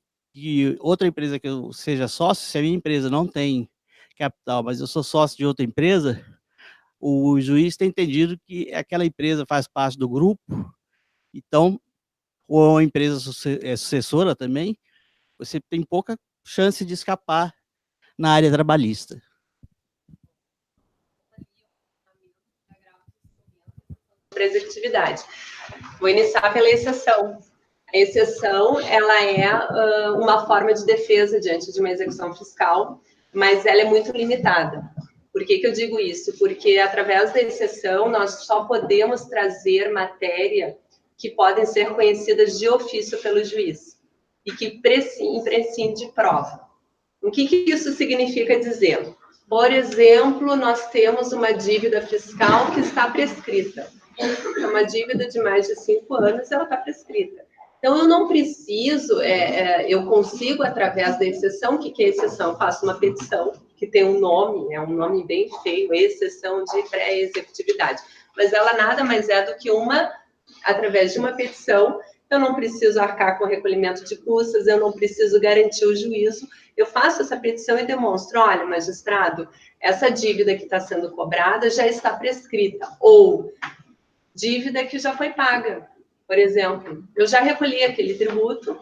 outra empresa que eu seja sócio, se a minha empresa não tem capital, mas eu sou sócio de outra empresa, o juiz tem entendido que aquela empresa faz parte do grupo, então, ou a empresa sucessora também, você tem pouca chance de escapar na área trabalhista. Executividade. Vou iniciar pela exceção. A exceção, ela é uma forma de defesa diante de uma execução fiscal, mas ela é muito limitada. Por que eu digo isso? Porque, através da exceção, nós só podemos trazer matéria que podem ser conhecidas de ofício pelo juiz e que prescinde de prova. O que isso significa dizer? Por exemplo, nós temos uma dívida fiscal que está prescrita. É uma dívida de mais de 5 anos, ela está prescrita. Então, eu não preciso, eu consigo, através da exceção, o que é exceção? Eu faço uma petição, que tem um nome, é um nome bem feio, exceção de pré-executividade. Mas ela nada mais é do que através de uma petição, eu não preciso arcar com recolhimento de custas, eu não preciso garantir o juízo, eu faço essa petição e demonstro, olha, magistrado, essa dívida que está sendo cobrada já está prescrita, ou dívida que já foi paga. Por exemplo, eu já recolhi aquele tributo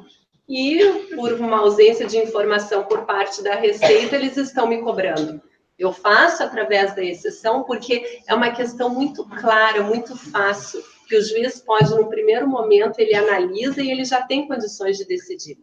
e, por uma ausência de informação por parte da Receita, eles estão me cobrando. Eu faço através da exceção porque é uma questão muito clara, muito fácil, que o juiz pode, no primeiro momento, ele analisa e ele já tem condições de decidir.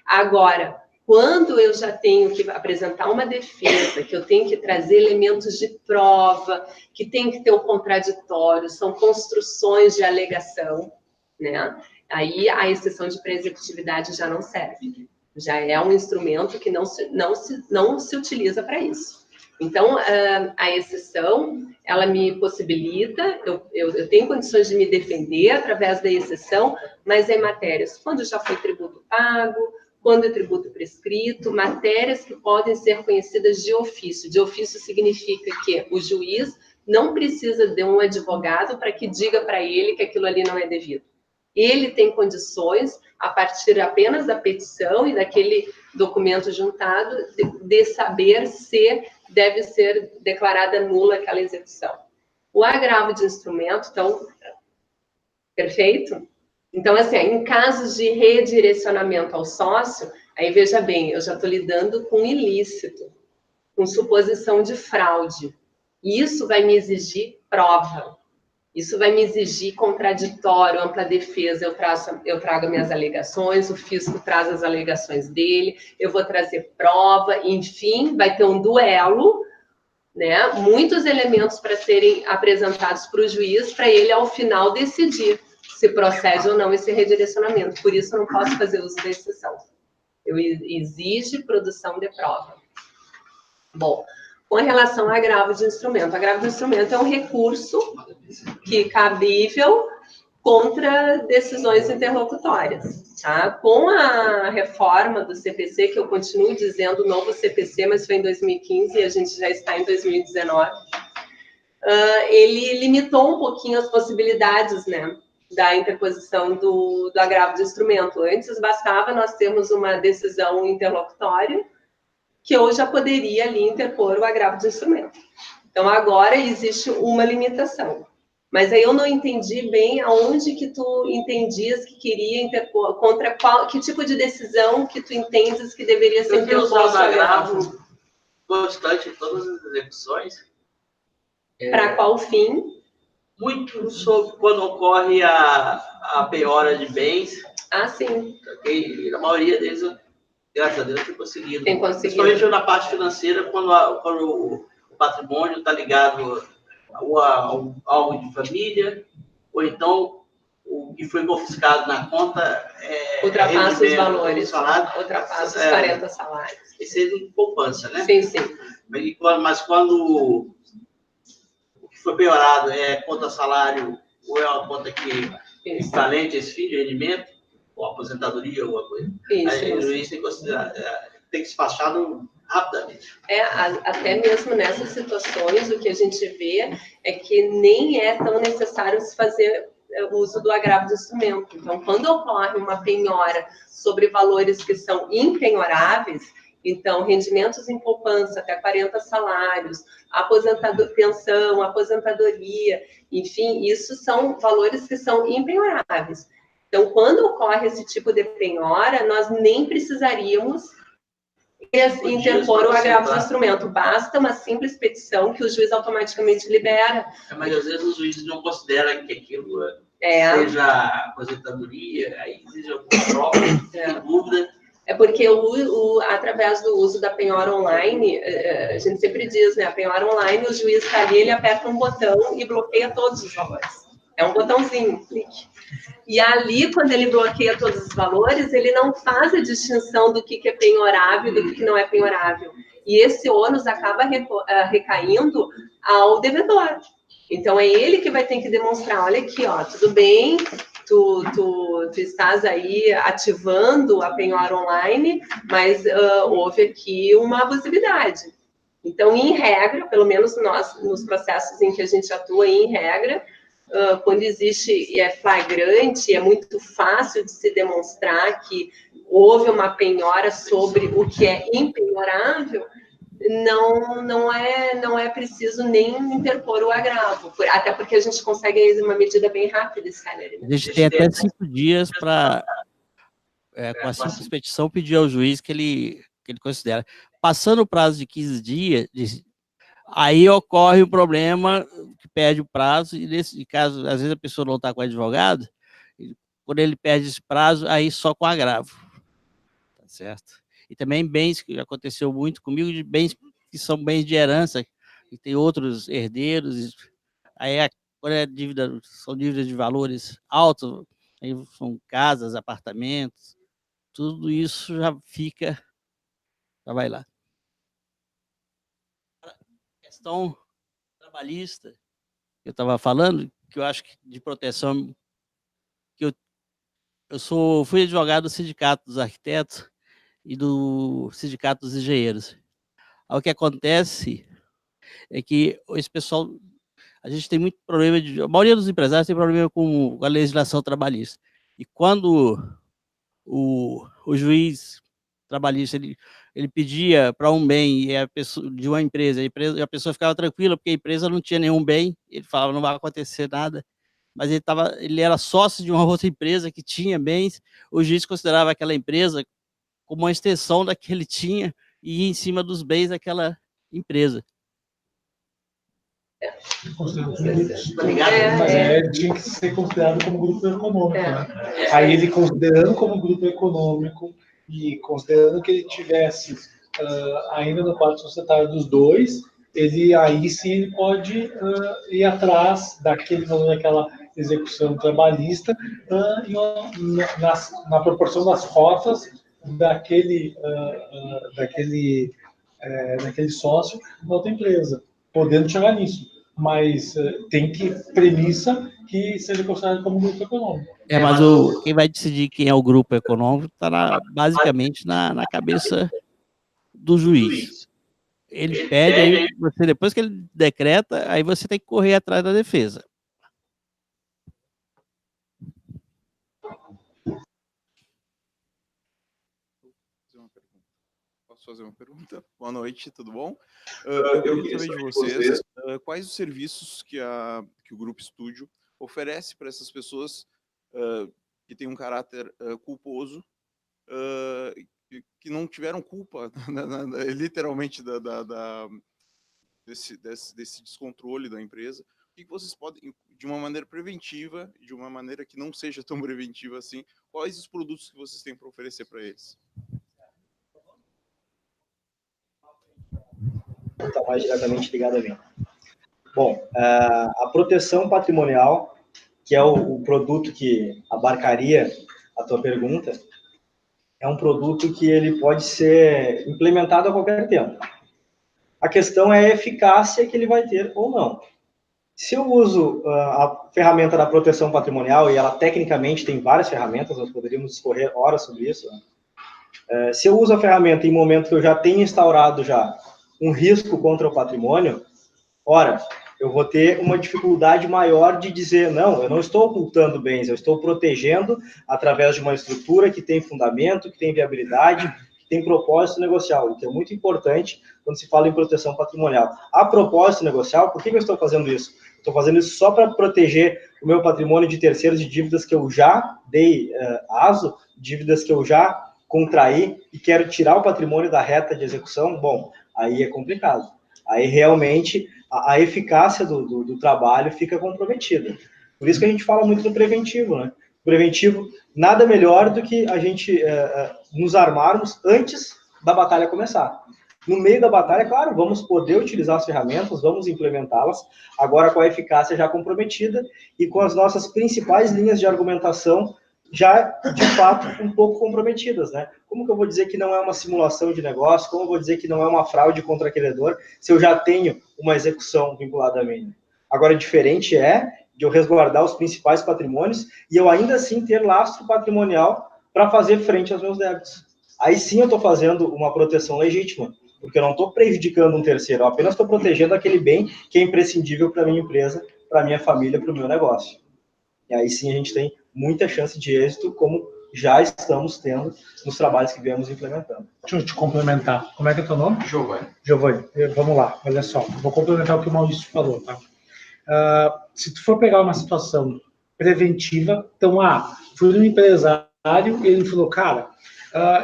Agora, quando eu já tenho que apresentar uma defesa, que eu tenho que trazer elementos de prova, que tem que ter um contraditório, são construções de alegação, né? Aí a exceção de pré-executividade já não serve. Já é um instrumento que não se utiliza para isso. Então, a exceção, ela me possibilita, eu tenho condições de me defender através da exceção, mas em matérias, quando já foi tributo pago, quando é tributo prescrito, matérias que podem ser conhecidas de ofício. De ofício significa que o juiz não precisa de um advogado para que diga para ele que aquilo ali não é devido. Ele tem condições, a partir apenas da petição e daquele documento juntado, de saber se deve ser declarada nula aquela execução. O agravo de instrumento, então, perfeito? Então, assim, em casos de redirecionamento ao sócio, aí veja bem, eu já estou lidando com ilícito, com suposição de fraude. E isso vai me exigir prova. Isso vai me exigir contraditório, ampla defesa. Eu trago minhas alegações, o fisco traz as alegações dele, eu vou trazer prova, enfim, vai ter um duelo, né? Muitos elementos para serem apresentados para o juiz, para ele, ao final, decidir se procede ou não esse redirecionamento. Por isso, eu não posso fazer uso da exceção. Exige produção de prova. Bom, com relação ao agravo de instrumento. O agravo de instrumento é um recurso que é cabível contra decisões interlocutórias. Tá? Com a reforma do CPC, que eu continuo dizendo novo CPC, mas foi em 2015 e a gente já está em 2019, ele limitou um pouquinho as possibilidades, né, da interposição do agravo de instrumento. Antes bastava nós termos uma decisão interlocutória, que eu já poderia ali interpor o agravo de instrumento. Então, agora existe uma limitação. Mas aí eu não entendi bem aonde que tu entendias que queria interpor, contra que tipo de decisão que tu entendes que deveria ser interposto o agravo constante em todas as execuções. Para qual fim? Muito sobre quando ocorre a penhora de bens. Ah, sim. Okay? A maioria deles, graças a Deus, tem conseguido. Tem conseguido. Principalmente na parte financeira, quando o patrimônio está ligado a algo de família, ou então o que foi confiscado na conta ultrapassa os valores, salário, ultrapassa os 40 salários. Esse é de poupança, né? Sim, sim. Mas quando o que foi piorado é conta salário ou é uma conta que equivalente a esse fim de rendimento, ou aposentadoria, alguma coisa, aí o juiz tem que considerar, tem que se despachado rapidamente. Até mesmo nessas situações, o que a gente vê é que nem é tão necessário se fazer o uso do agravo do instrumento. Então, quando ocorre uma penhora sobre valores que são impenhoráveis, então, rendimentos em poupança até 40 salários, pensão, aposentadoria, enfim, isso são valores que são impenhoráveis. Então, quando ocorre esse tipo de penhora, nós nem precisaríamos interpor o agravo do instrumento. Basta uma simples petição que o juiz automaticamente libera. Mas às vezes o juiz não considera que aquilo seja aposentadoria, aí exige alguma prova, tem dúvida. É porque através do uso da penhora online, a gente sempre diz, né? A penhora online, o juiz está ali, ele aperta um botão e bloqueia todos os valores. É um botãozinho, clique. E ali, quando ele bloqueia todos os valores, ele não faz a distinção do que é penhorável e do que não é penhorável. E esse ônus acaba recaindo ao devedor. Então, é ele que vai ter que demonstrar, olha aqui, ó, tudo bem, tu estás aí ativando a penhora online, mas houve aqui uma abusividade. Então, em regra, pelo menos nós, nos processos em que a gente atua, em regra, quando existe e é flagrante, é muito fácil de se demonstrar que houve uma penhora sobre o que é impenhorável, não é preciso nem interpor o agravo, até porque a gente consegue uma medida bem rápida, Skyler, né? A gente tem até 5 dias para, com a simples petição, pedir ao juiz que ele considera. Passando o prazo de 15 dias, aí ocorre o problema que perde o prazo, e nesse caso, às vezes a pessoa não está com advogado, quando ele perde esse prazo, aí só com agravo. Tá certo? E também bens, que aconteceu muito comigo, de bens que são bens de herança, que tem outros herdeiros, aí quando são dívidas de valores altos, aí são casas, apartamentos, tudo isso já vai lá. Questão trabalhista, que eu estava falando, que eu acho que de proteção, que fui advogado do Sindicato dos Arquitetos e do Sindicato dos Engenheiros. Aí, o que acontece é que esse pessoal, a gente tem muito problema, a maioria dos empresários tem problema com a legislação trabalhista. E quando o juiz trabalhista, ele pedia para um bem de uma empresa, a pessoa ficava tranquila, porque a empresa não tinha nenhum bem, ele falava, não vai acontecer nada, mas ele era sócio de uma outra empresa que tinha bens, o juiz considerava aquela empresa como uma extensão da que ele tinha e ia em cima dos bens daquela empresa. Mas tinha que ser considerado como grupo econômico, né? Aí ele considerando como grupo econômico e considerando que ele tivesse ainda no quadro societário dos dois, aí sim ele pode ir atrás daquele valor daquela execução trabalhista na proporção das cotas daquele sócio da outra empresa, podendo chegar nisso. Mas tem premissa que seja considerado como grupo econômico. Mas quem vai decidir quem é o grupo econômico está basicamente na cabeça do juiz. Ele pede, aí depois que ele decreta, aí você tem que correr atrás da defesa. Posso fazer uma pergunta? Boa noite, tudo bom? Eu queria saber de vocês quais os serviços que o Grupo Estúdio oferece para essas pessoas que têm um caráter culposo, que não tiveram culpa, literalmente, desse descontrole da empresa. O que vocês podem, de uma maneira preventiva, de uma maneira que não seja tão preventiva assim, quais os produtos que vocês têm para oferecer para eles? Está mais diretamente ligado a mim. Bom, a proteção patrimonial que é o produto que abarcaria a tua pergunta, é um produto que ele pode ser implementado a qualquer tempo. A questão é a eficácia que ele vai ter ou não. Se eu uso a ferramenta da proteção patrimonial, e ela tecnicamente tem várias ferramentas, nós poderíamos discorrer horas sobre isso, né? Se eu uso a ferramenta em momento que eu já tenho instaurado já um risco contra o patrimônio, ora, eu vou ter uma dificuldade maior de dizer, não, eu não estou ocultando bens, eu estou protegendo através de uma estrutura que tem fundamento, que tem viabilidade, que tem propósito negocial, o que é muito importante quando se fala em proteção patrimonial. A propósito negocial, por que eu estou fazendo isso? Estou fazendo isso só para proteger o meu patrimônio de terceiros e dívidas que eu já dei aso, dívidas que eu já contraí e quero tirar o patrimônio da reta de execução? Bom, aí é complicado. Aí realmente a eficácia do trabalho fica comprometida. Por isso que a gente fala muito do preventivo, né? Preventivo, nada melhor do que a gente nos armarmos antes da batalha começar. No meio da batalha, claro, vamos poder utilizar as ferramentas, vamos implementá-las, agora com a eficácia já comprometida e com as nossas principais linhas de argumentação já, de fato, um pouco comprometidas, né? Como que eu vou dizer que não é uma simulação de negócio? Como eu vou dizer que não é uma fraude contra credor se eu já tenho uma execução vinculada a mim? Agora, diferente é de eu resguardar os principais patrimônios e eu ainda assim ter lastro patrimonial para fazer frente aos meus débitos. Aí sim eu estou fazendo uma proteção legítima, porque eu não estou prejudicando um terceiro, eu apenas estou protegendo aquele bem que é imprescindível para a minha empresa, para a minha família, para o meu negócio. E aí sim a gente tem muita chance de êxito, como já estamos tendo nos trabalhos que viemos implementando. Deixa eu te complementar. Como é que é teu nome? Giovanni. Giovanni, vamos lá, olha só. Vou complementar o que o Maurício falou, tá? Se tu for pegar uma situação preventiva, então, fui um empresário e ele falou, cara,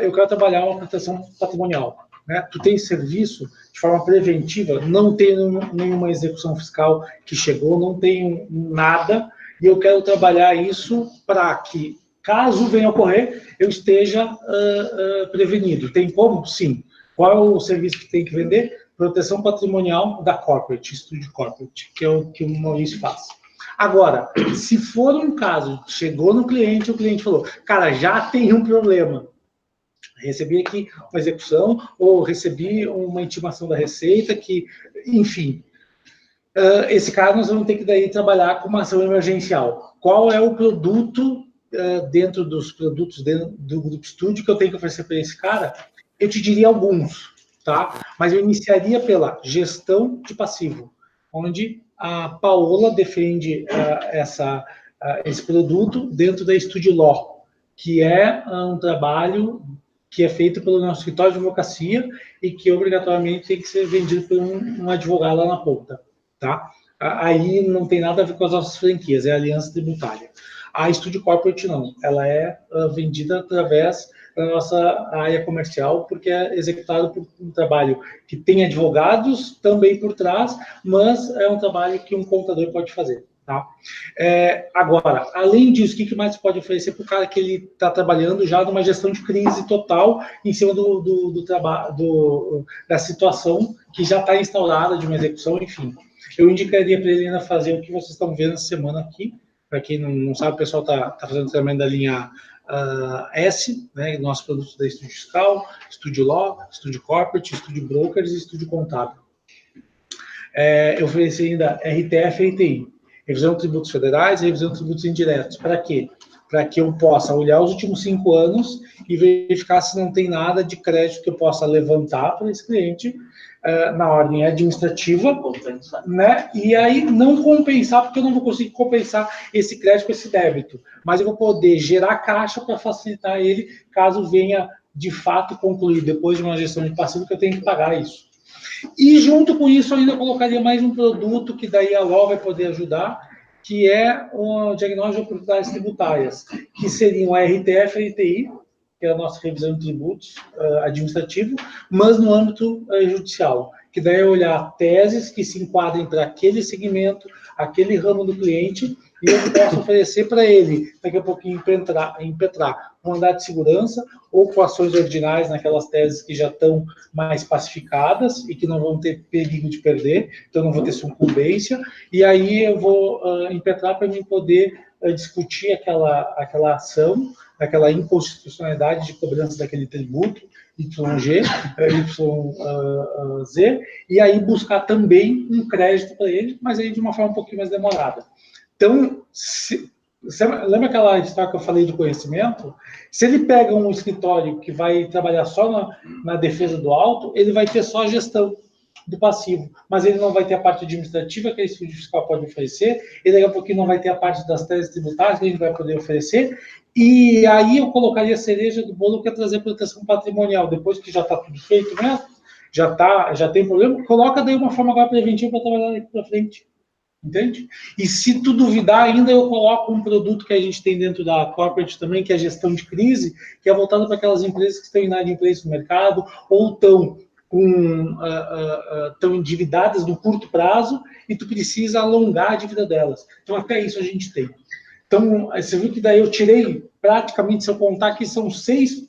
eu quero trabalhar uma proteção patrimonial. Né? Tu tem serviço de forma preventiva, não tem nenhuma execução fiscal que chegou, não tem nada, e eu quero trabalhar isso para que, caso venha a ocorrer, eu esteja prevenido. Tem como? Sim. Qual é o serviço que tem que vender? Proteção patrimonial da Corporate, Estúdio Corporate, que é o que o Maurício faz. Agora, se for um caso, chegou no cliente, o cliente falou, cara, já tem um problema. Recebi aqui uma execução, ou recebi uma intimação da Receita, que, enfim. Esse caso nós vamos ter que daí trabalhar com uma ação emergencial. Qual é o produto dentro dos produtos do Grupo Estúdio que eu tenho que oferecer para esse cara? Eu te diria alguns, tá? Mas eu iniciaria pela gestão de passivo, onde a Paola defende esse produto dentro da Estúdio Law, que é um trabalho que é feito pelo nosso escritório de advocacia e que obrigatoriamente tem que ser vendido por um advogado lá na ponta, tá? Aí não tem nada a ver com as nossas franquias, é a aliança tributária. A Estúdio Corporate não, ela é vendida através da nossa área comercial, porque é executado por um trabalho que tem advogados também por trás, mas é um trabalho que um contador pode fazer. Tá? Agora, além disso, o que mais você pode oferecer para o cara que ele está trabalhando já numa gestão de crise total em cima da situação que já está instaurada de uma execução, enfim. Eu indicaria para ele ainda fazer o que vocês estão vendo essa semana aqui. Para quem não sabe, o pessoal está fazendo o treinamento da linha S, né, nossos produtos da Estúdio Fiscal, Estúdio Law, Estúdio Corporate, Estúdio Brokers e Estúdio Contábil. Eu ofereci ainda RTF e RTI. Revisão de tributos federais e revisão de tributos indiretos. Para quê? Para que eu possa olhar os últimos 5 anos e verificar se não tem nada de crédito que eu possa levantar para esse cliente na ordem administrativa, né? E aí não compensar, porque eu não vou conseguir compensar esse crédito com esse débito. Mas eu vou poder gerar caixa para facilitar ele, caso venha de fato concluir, depois de uma gestão de passivo, que eu tenho que pagar isso. E junto com isso, eu ainda colocaria mais um produto que daí a LOA vai poder ajudar, que é o diagnóstico de oportunidades tributárias, que seriam a RTF e a RTI, que é a nossa revisão de tributos administrativo, mas no âmbito judicial, que daí é olhar teses que se enquadrem para aquele segmento, aquele ramo do cliente, e eu posso oferecer para ele, daqui a pouquinho, impetrar um mandado de segurança ou com ações ordinárias naquelas teses que já estão mais pacificadas e que não vão ter perigo de perder, então não vou ter sucumbência, e aí eu vou impetrar para mim poder discutir aquela ação, aquela inconstitucionalidade de cobrança daquele tributo, YZ, e aí buscar também um crédito para ele, mas aí de uma forma um pouquinho mais demorada. Então, lembra aquela história que eu falei de conhecimento? Se ele pega um escritório que vai trabalhar só na defesa do auto, ele vai ter só a gestão do passivo, mas ele não vai ter a parte administrativa que a estúdio fiscal pode oferecer, e daqui a pouquinho não vai ter a parte das teses tributárias que a gente vai poder oferecer, e aí eu colocaria a cereja do bolo, que é trazer proteção patrimonial, depois que já está tudo feito mesmo, já tem problema, coloca daí uma forma agora preventiva para trabalhar daqui para frente, entende? E se tu duvidar ainda, eu coloco um produto que a gente tem dentro da corporate também, que é a gestão de crise, que é voltado para aquelas empresas que estão inadimplentes no mercado, ou estão endividadas no curto prazo, e tu precisa alongar a dívida delas. Então, até isso a gente tem. Então, você viu que daí eu tirei, praticamente, se eu contar aqui, são 6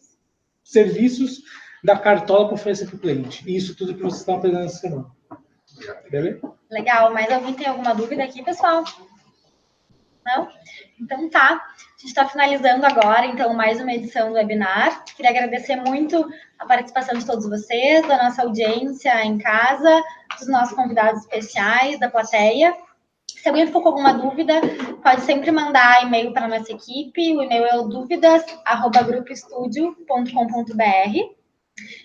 serviços da cartola para oferecer para o cliente. E isso tudo que vocês estão aprendendo essa semana. Beleza? Legal. Mais alguém tem alguma dúvida aqui, pessoal? Não? Então tá. A gente está finalizando agora, então, mais uma edição do webinar. Queria agradecer muito a participação de todos vocês, da nossa audiência em casa, dos nossos convidados especiais, da plateia. Se alguém ficou com alguma dúvida, pode sempre mandar e-mail para a nossa equipe. O e-mail é o duvidas@grupoestudio.com.br.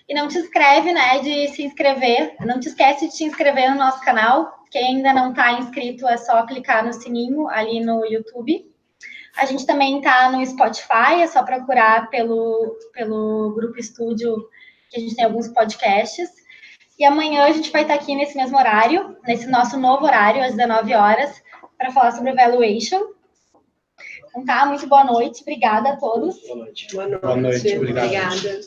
E não te esquece, né, de se inscrever. Não te esquece de te inscrever no nosso canal. Quem ainda não está inscrito, é só clicar no sininho ali no YouTube. A gente também está no Spotify, é só procurar pelo Grupo Estúdio, que a gente tem alguns podcasts. E amanhã a gente vai estar aqui nesse mesmo horário, nesse nosso novo horário, às 19 horas, para falar sobre valuation. Então tá, muito boa noite. Obrigada a todos. Boa noite. Boa noite, obrigado. Obrigada.